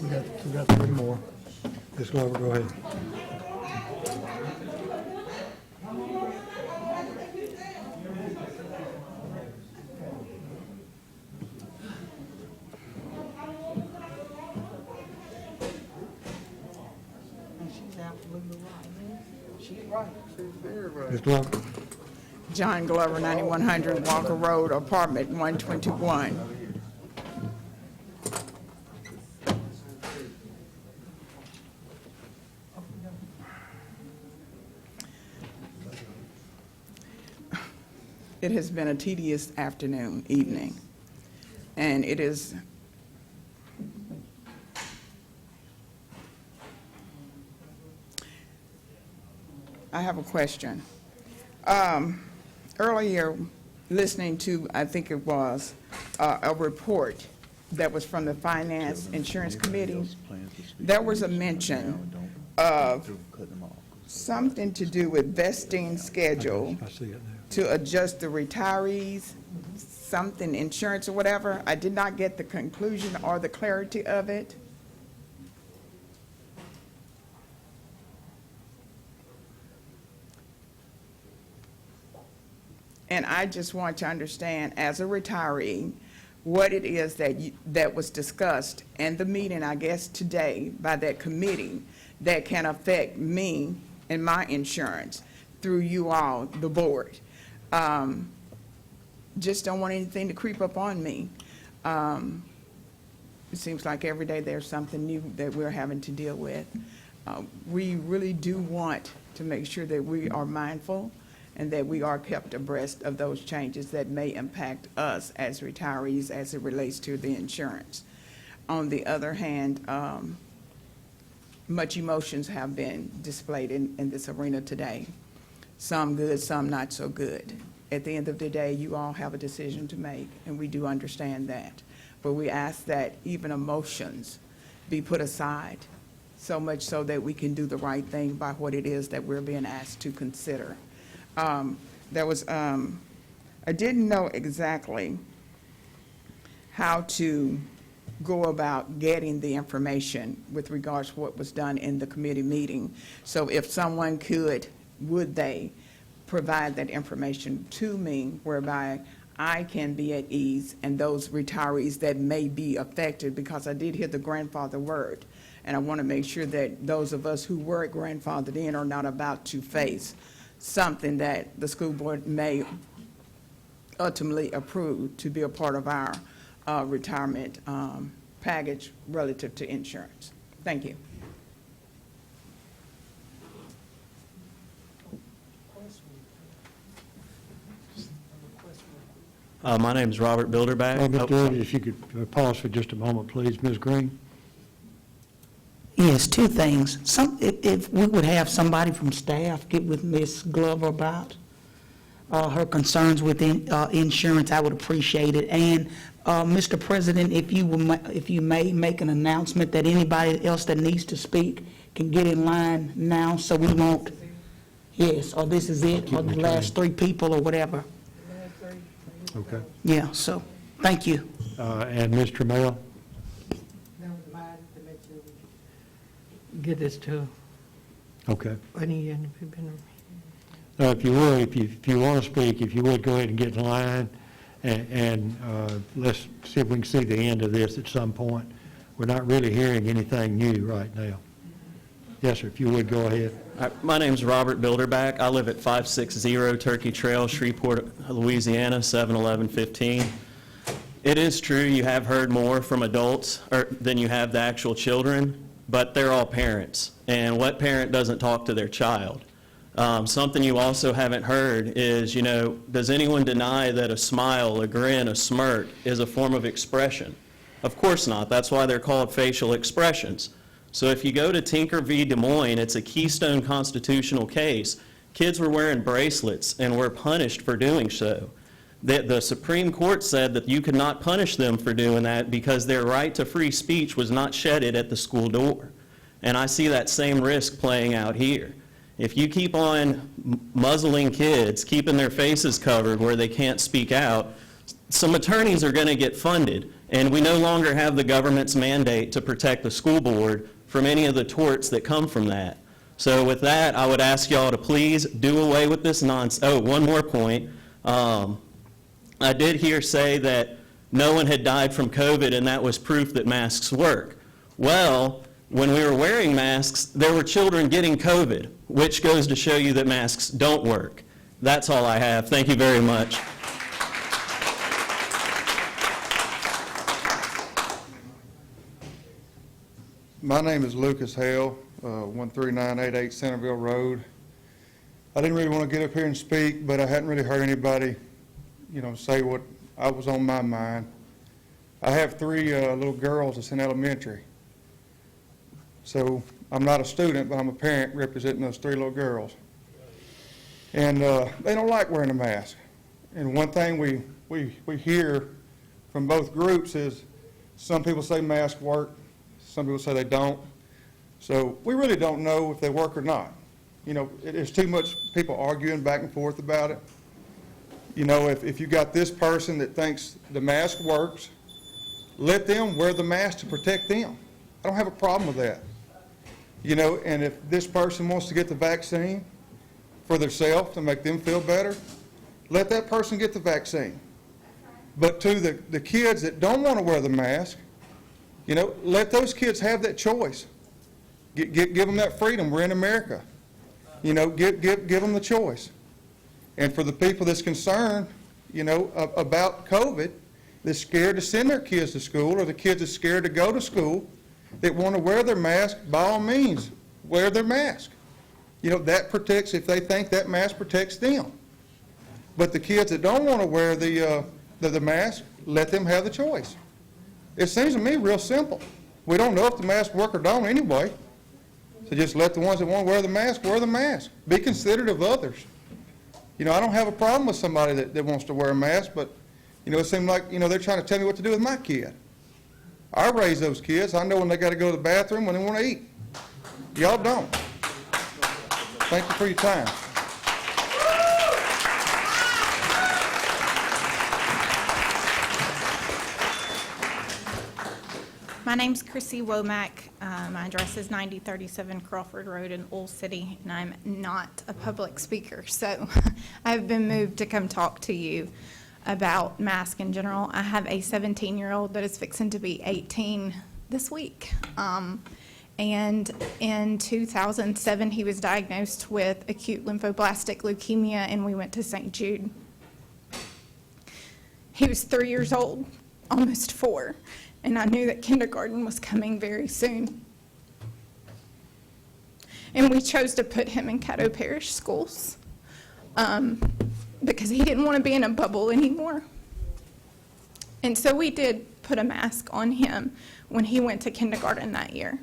We got 3 more. Ms. Glover, go ahead. She's absolutely right. She's right. She's very right. Ms. Glover. John Glover, 9100 Walker Road, apartment 121. It has been a tedious evening, and it is I have a question. Earlier, listening to, I think it was, a report that was from the Finance Insurance Committee, there was a mention of something to do with vesting schedule I see it now. to adjust the retirees, something insurance or whatever. I did not get the conclusion or the clarity of it. And I just want to understand, as a retiree, what it is that was discussed in the meeting, I guess, today by that committee that can affect me and my insurance through you all, the board. Just don't want anything to creep up on me. It seems like every day there's something new that we're having to deal with. We really do want to make sure that we are mindful and that we are kept abreast of those changes that may impact us as retirees as it relates to the insurance. On the other hand, much emotions have been displayed in this arena today. Some good, some not so good. At the end of the day, you all have a decision to make, and we do understand that. But we ask that even emotions be put aside, so much so that we can do the right thing by what it is that we're being asked to consider. I didn't know exactly how to go about getting the information with regards to what was done in the committee meeting. So if someone could, would they provide that information to me whereby I can be at ease and those retirees that may be affected, because I did hear the grandfather word. And I want to make sure that those of us who were grandfathered in are not about to face something that the school board may ultimately approve to be a part of our retirement package relative to insurance. Thank you. My name is Robert Bilderback. Mr. Early, if you could pause for just a moment, please. Ms. Green? Yes, 2 things. If we would have somebody from staff get with Ms. Glover about her concerns with insurance, I would appreciate it. And, Mr. President, if you may make an announcement that anybody else that needs to speak can get in line now, so we won't, yes, or this is it, or the last 3 people, or whatever. Okay. Yeah, so, thank you. And Mr. Mel? Get this to Okay. any If you would, if you want to speak, if you would, go ahead and get in line, and let's see if we can see the end of this at some point. We're not really hearing anything new right now. Yes, sir, if you would, go ahead. My name's Robert Bilderback. I live at 560 Turkey Trail, Shreveport, Louisiana, 71115. It is true you have heard more from adults than you have the actual children, but they're all parents. And what parent doesn't talk to their child? Something you also haven't heard is, does anyone deny that a smile, a grin, a smirk is a form of expression? Of course not. That's why they're called facial expressions. So if you go to Tinker v. Des Moines, it's a Keystone constitutional case. Kids were wearing bracelets and were punished for doing so. The Supreme Court said that you could not punish them for doing that because their right to free speech was not shedded at the school door. And I see that same risk playing out here. If you keep on muzzling kids, keeping their faces covered where they can't speak out, some attorneys are going to get funded, and we no longer have the government's mandate to protect the school board from any of the torts that come from that. So with that, I would ask y'all to please do away with this nonsense. Oh, one more point. I did hear say that no one had died from COVID and that was proof that masks work. Well, when we were wearing masks, there were children getting COVID, which goes to show you that masks don't work. That's all I have. Thank you very much. My name is Lucas Hale, 13988 Centerville Road. I didn't really want to get up here and speak, but I hadn't really heard anybody, say what was on my mind. I have 3 little girls that's in elementary. So I'm not a student, but I'm a parent representing those 3 little girls. And they don't like wearing a mask. And one thing we hear from both groups is some people say masks work, some people say they don't. So we really don't know if they work or not. There's too much people arguing back and forth about it. If you got this person that thinks the mask works, let them wear the mask to protect them. I don't have a problem with that. And if this person wants to get the vaccine for themselves to make them feel better, let that person get the vaccine. But to the kids that don't want to wear the mask, let those kids have that choice. Give them that freedom. We're in America. Give them the choice. And for the people that's concerned, about COVID, that's scared to send their kids to school, or the kids that's scared to go to school, that want to wear their mask, by all means, wear their mask. That protects, if they think that mask protects them. But the kids that don't want to wear the mask, let them have the choice. It seems to me real simple. We don't know if the masks work or don't anyway. So just let the ones that want to wear the mask, wear the mask. Be considerate of others. I don't have a problem with somebody that wants to wear a mask, but, it seems like, they're trying to tell me what to do with my kid. I raise those kids. I know when they got to go to the bathroom, when they want to eat. Y'all don't. Thank you for your time. My name's Chrissy Womack. My address is 9037 Crawford Road in Old City, and I'm not a public speaker, so I've been moved to come talk to you about masks in general. I have a 17-year-old that is fixing to be 18 this week. And in 2007, he was diagnosed with acute lymphoblastic leukemia, and we went to St. Jude. He was 3 years old, almost 4. And I knew that kindergarten was coming very soon. And we chose to put him in Caddo Parish schools because he didn't want to be in a bubble anymore. And so we did put a mask on him when he went to kindergarten that year.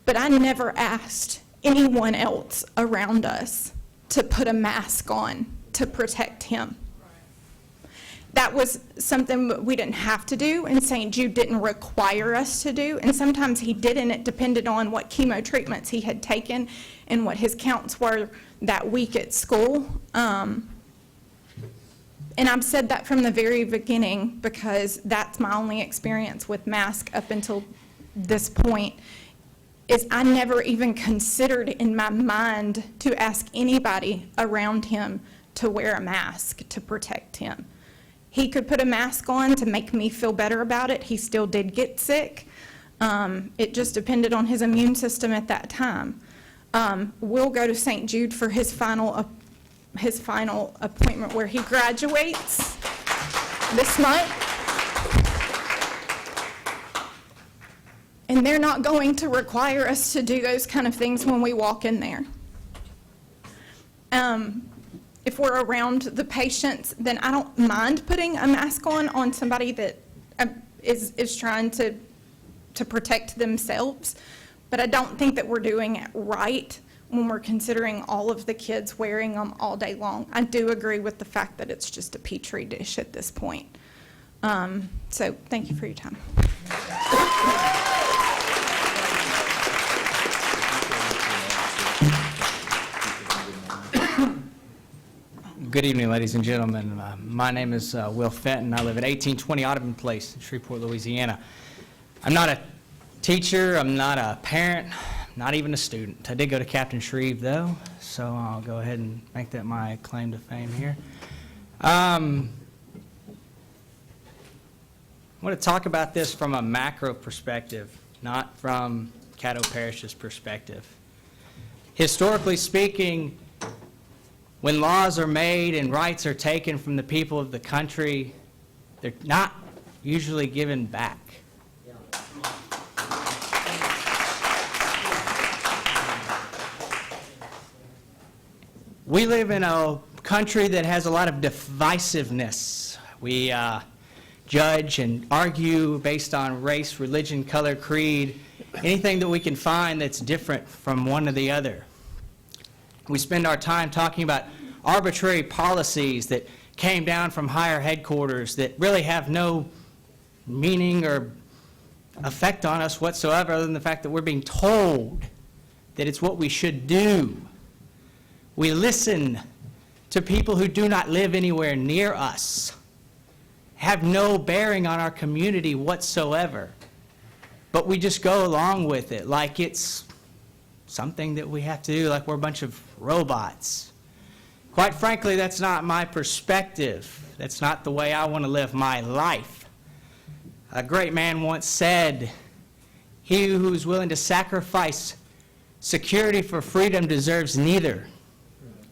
But I never asked anyone else around us to put a mask on to to protect him. That was something we didn't have to do, and St. Jude didn't require us to do, and sometimes he didn't. It depended on what chemo treatments he had taken and what his counts were that week at school. And I've said that from the very beginning because that's my only experience with masks up until this point, is I never even considered in my mind to ask anybody around him to wear a mask to protect him. He could put a mask on to make me feel better about it. He still did get sick. It just depended on his immune system at that time. We'll go to St. Jude for his final appointment where he graduates this month. And they're not going to require us to do those kind of things when we walk in there. If we're around the patients, then I don't mind putting a mask on somebody that is trying to protect themselves. But I don't think that we're doing it right when we're considering all of the kids wearing them all day long. I do agree with the fact that it's just a petri dish at this point. So thank you for your time. Good evening, ladies and gentlemen. My name is Will Fenton. I live at 1820 Audubon Place in Shreveport, Louisiana. I'm not a teacher, I'm not a parent, not even a student. I did go to Captain Shreve, though, so I'll go ahead and make that my claim to fame here. I want to talk about this from a macro perspective, not from Caddo Parish's perspective. Historically speaking, when laws are made and rights are taken from the people of the country, they're not usually given back. We live in a country that has a lot of divisiveness. We judge and argue based on race, religion, color, creed, anything that we can find that's different from one or the other. We spend our time talking about arbitrary policies that came down from higher headquarters that really have no meaning or effect on us whatsoever, other than the fact that we're being told that it's what we should do. We listen to people who do not live anywhere near us, have no bearing on our community whatsoever, but we just go along with it like it's something that we have to do, like we're a bunch of robots. Quite frankly, that's not my perspective. That's not the way I want to live my life. A great man once said, "He who is willing to sacrifice security for freedom deserves neither."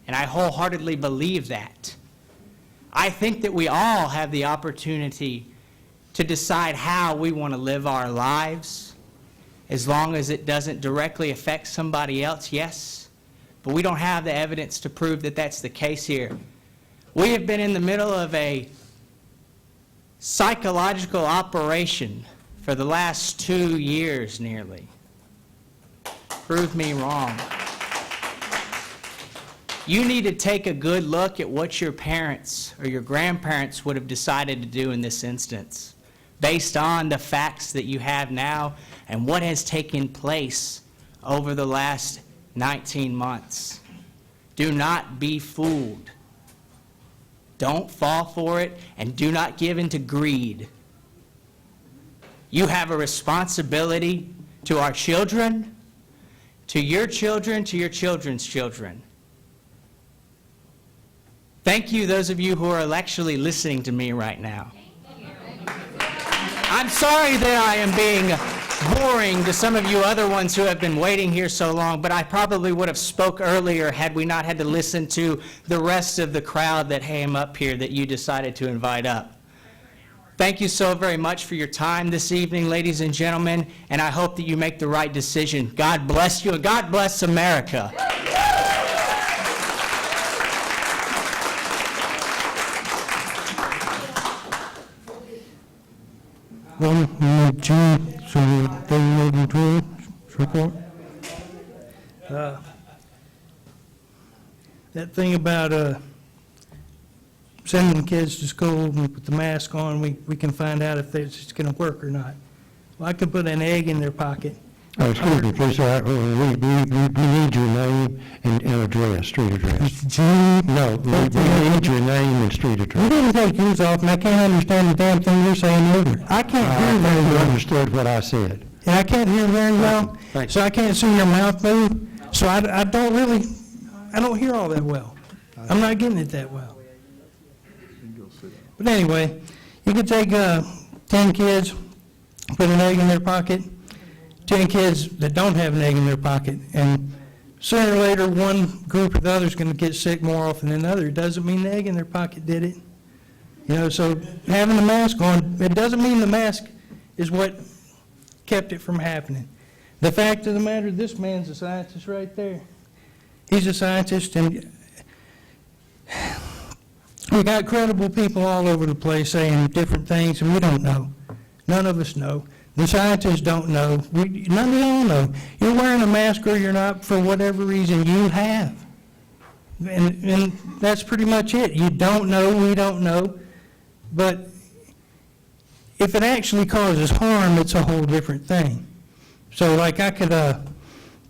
And I wholeheartedly believe that. I think that we all have the opportunity to decide how we want to live our lives, as long as it doesn't directly affect somebody else, yes. But we don't have the evidence to prove that that's the case here. We have been in the middle of a psychological operation for the last 2 years nearly. Prove me wrong. You need to take a good look at what your parents or your grandparents would have decided to do in this instance, based on the facts that you have now and what has taken place over the last 19 months. Do not be fooled. Don't fall for it, and do not give in to greed. You have a responsibility to our children, to your children's children. Thank you, those of you who are actually listening to me right now. I'm sorry that I am being boring to some of you other ones who have been waiting here so long, but I probably would have spoke earlier had we not had to listen to the rest of the crowd that came up here that you decided to invite up. Thank you so very much for your time this evening, ladies and gentlemen, and I hope that you make the right decision. God bless you, and God bless America. That thing about sending kids to school with the mask on, we can find out if it's going to work or not. Well, I can put an egg in their pocket. Excuse me, please, sir, we need your name and address, street address. No, we need your name and street You address. didn't take yours off, and I can't understand the damn thing you're saying either. I can't hear very You well. understood what I said. And I can't hear very well, Thank you. so I can't see your mouth move. So I don't hear all that well. I'm not getting it that well. But anyway, you could take 10 kids, put an egg in their pocket, 10 kids that don't have an egg in their pocket, and sooner or later, one group or the other is going to get sick more often than the other. It doesn't mean the egg in their pocket did it. You know, so having the mask on, it doesn't mean the mask is what kept it from happening. The fact of the matter, this man's a scientist right there. He's a scientist, and we got credible people all over the place saying different things, and we don't know. None of us know. The scientists don't know. None of y'all know. You're wearing a mask or you're not for whatever reason you have. And that's pretty much it. You don't know, we don't know. But if it actually causes harm, it's a whole different thing. So like I could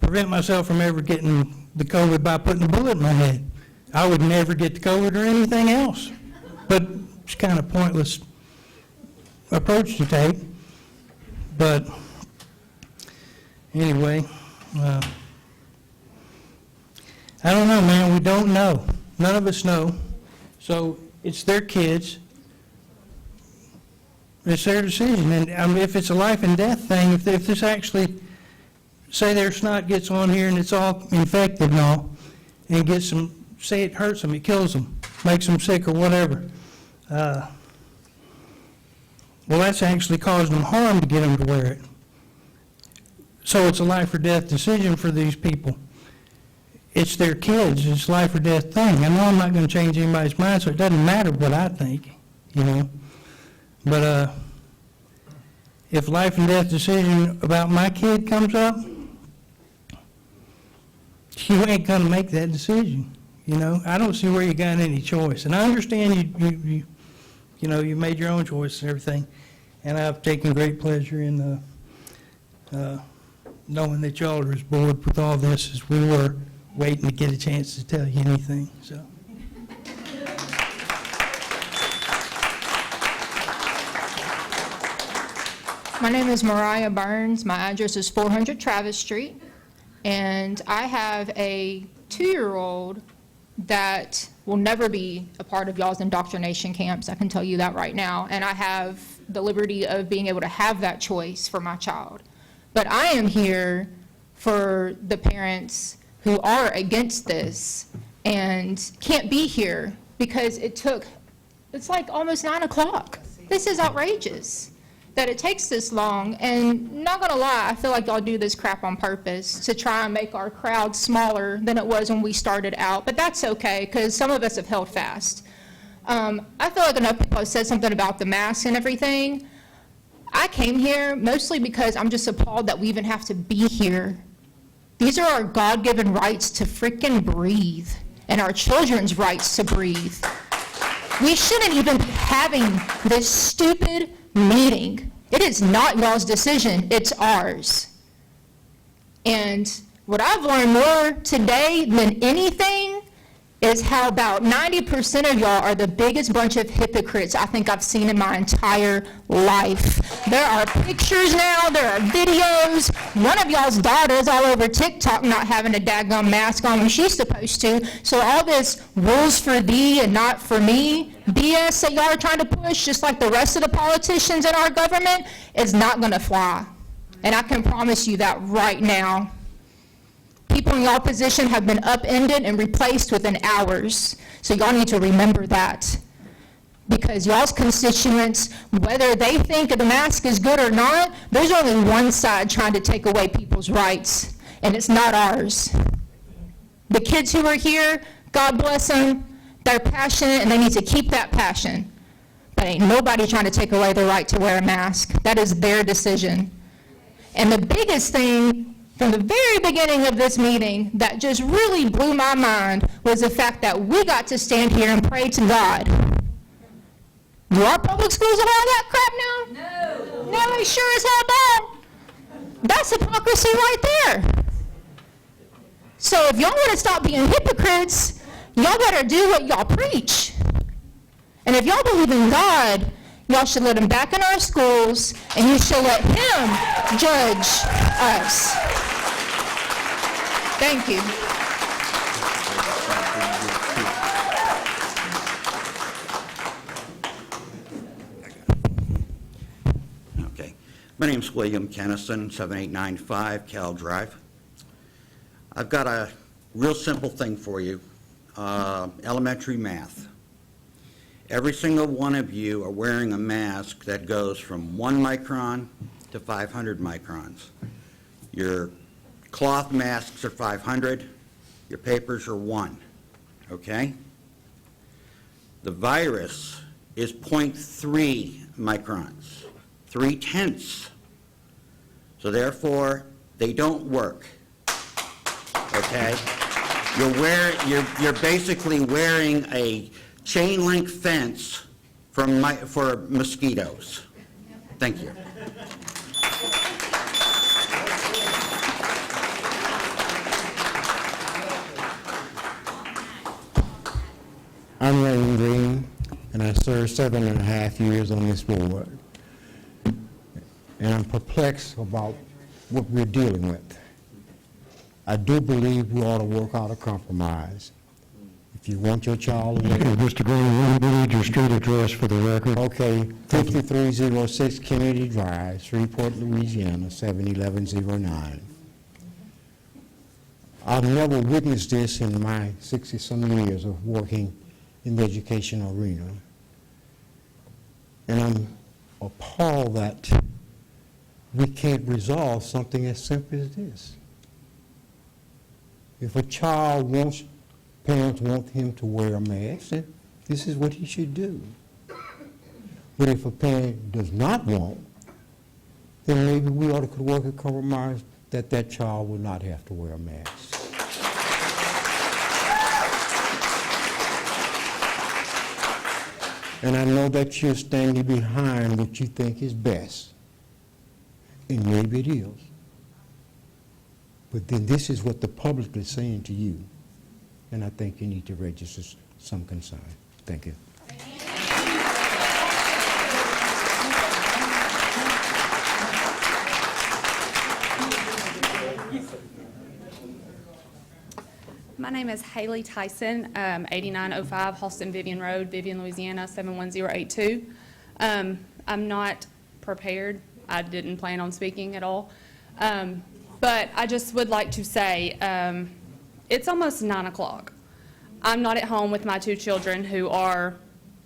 prevent myself from ever getting the COVID by putting a bullet in my head. I would never get the COVID or anything else. But it's kind of pointless approach to take. But anyway, I don't know, man. We don't know. None of us know. So it's their kids. It's their decision. And I mean, if it's a life and death thing, if this actually, say their snot gets on here and it's all infected and all, and gets them, say it hurts them, it kills them, makes them sick or whatever. Well, that's actually causing them harm to get them to wear it. So it's a life or death decision for these people. It's their kids. It's a life or death thing. I know I'm not going to change anybody's mind, so it doesn't matter what I think, you know. But if life and death decision about my kid comes up, you ain't going to make that decision, you know. I don't see where you got any choice. And I understand you know, you made your own choice and everything. And I've taken great pleasure in knowing that y'all are as bored with all this as we were, waiting to get a chance to tell you anything, so. My name is Mariah Burns. My address is 400 Travis Street. And I have a 2-year-old that will never be a part of y'all's indoctrination camps. I can tell you that right now. And I have the liberty of being able to have that choice for my child. But I am here for the parents who are against this and can't be here because it's like almost 9 o'clock. This is outrageous that it takes this long. And not gonna lie, I feel like y'all do this crap on purpose to try and make our crowd smaller than it was when we started out, but that's okay, because some of us have held fast. I feel like enough people have said something about the mask and everything. I came here mostly because I'm just appalled that we even have to be here. These are our God-given rights to frickin' breathe, and our children's rights to breathe. We shouldn't even be having this stupid meeting. It is not y'all's decision, it's ours. And what I've learned more today than anything is how about 90% of y'all are the biggest bunch of hypocrites I think I've seen in my entire life. There are pictures now, there are videos. One of y'all's daughters all over TikTok not having a daggum mask on when she's supposed to. So all this rules for thee and not for me BS that y'all are trying to push, just like the rest of the politicians in our government, is not gonna fly. And I can promise you that right now. People in y'all position have been upended and replaced within hours. So y'all need to remember that. Because y'all's constituents, whether they think the mask is good or not, there's only one side trying to take away people's rights, and it's not ours. The kids who are here, God bless them, they're passionate and they need to keep that passion. But ain't nobody trying to take away the right to wear a mask. That is their decision. And the biggest thing from the very beginning of this meeting that just really blew my mind was the fact that we got to stand here and pray to God. Do our public schools allow that crap now? No. No, they sure as hell don't. That's hypocrisy right there. So if y'all want to stop being hypocrites, y'all better do what y'all preach. And if y'all believe in God, y'all should let him back in our schools, and you should let him judge us. Thank you. Okay. My name's William Kennison, 7895 Cal Drive. I've got a real simple thing for you, elementary math. Every single one of you are wearing a mask that goes from 1 micron to 500 microns. Your cloth masks are 500, your papers are 1, okay? The virus is 0.3 microns, 3/10. So therefore, they don't work, okay? You're basically wearing a chain link fence for mosquitoes. Thank you. I'm Raymond Green, and I served 7.5 years on this board. And I'm perplexed about what we're dealing with. I do believe we ought to work out a compromise. If you want your child to make Mr. Green, we need your street address for the record. Okay, 5306 Kennedy Drive, Shreveport, Louisiana, 71109. I've never witnessed this in my 60-some years of working in the education arena. And I'm appalled that we can't resolve something as simple as this. If a child wants, parents want him to wear a mask, then this is what he should do. But if a parent does not want, then maybe we ought to work a compromise that that child will not have to wear a mask. And I know that you're standing behind what you think is best. And maybe it is. But then this is what the public is saying to you. And I think you need to register some concern. Thank you. My name is Haley Tyson, 8905 Halston Vivian Road, Vivian, Louisiana, 71082. I'm not prepared. I didn't plan on speaking at all. But I just would like to say, it's almost 9 o'clock. I'm not at home with my 2 children who are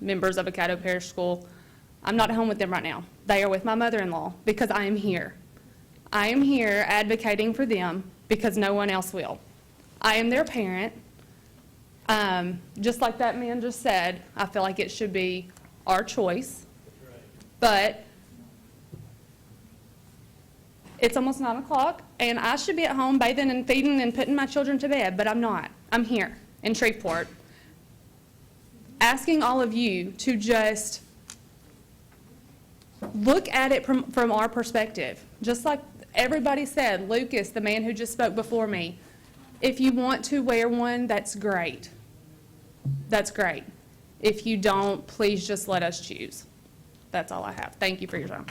members of a Caddo Parish school. I'm not at home with them right now. They are with my mother-in-law because I am here. I am here advocating for them because no one else will. I am their parent. Just like that man just said, I feel like it should be our choice. But it's almost 9 o'clock, and I should be at home bathing and feeding and putting my children to bed, but I'm not. I'm here in Shreveport, asking all of you to just look at it from our perspective. Just like everybody said, Lucas, the man who just spoke before me, if you want to wear one, that's great. That's great. If you don't, please just let us choose. That's all I have. Thank you for your time.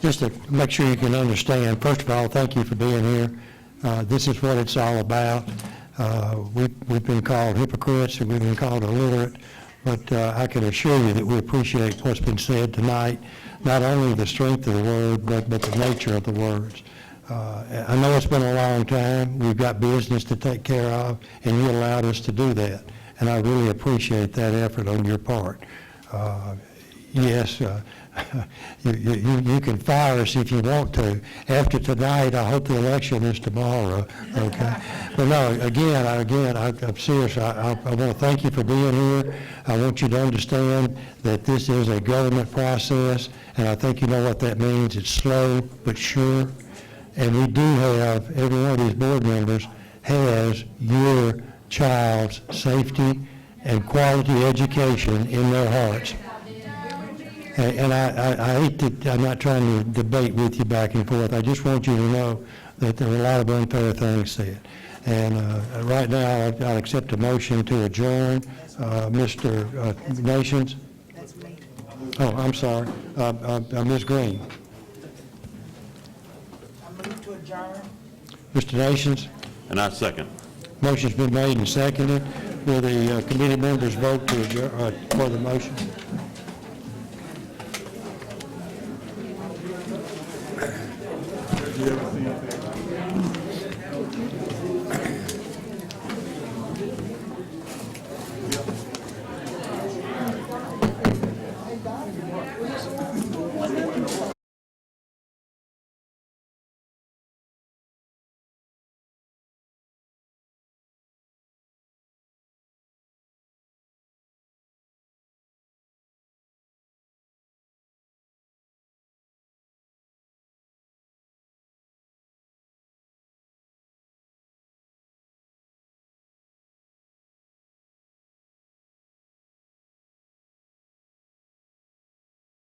Just to make sure you can understand, first of all, thank you for being here. This is what it's all about. We've been called hypocrites and we've been called illiterate, but I can assure you that we appreciate what's been said tonight, not only the strength of the word, but the nature of the words. I know it's been a long time. We've got business to take care of, and you allowed us to do that, and I really appreciate that effort on your part. yes, you can fire us if you want to. After tonight, I hope the election is tomorrow, okay? But no, again, I'm serious. I want to thank you for being here. I want you to understand that this is a government process, and I think you know what that means. It's slow but sure. And we do have, every one of these board members has your child's safety and quality education in their hearts. And I hate to, I'm not trying to debate with you back and forth. I just want you to know that there are a lot of unfair things said. And right now, I'll accept a motion to adjourn. Mr. Nations? Oh, I'm sorry. Ms. Green. Mr. Nations? And I second. Motion's been made and seconded. Will the committee members vote to adjourn, for the motion?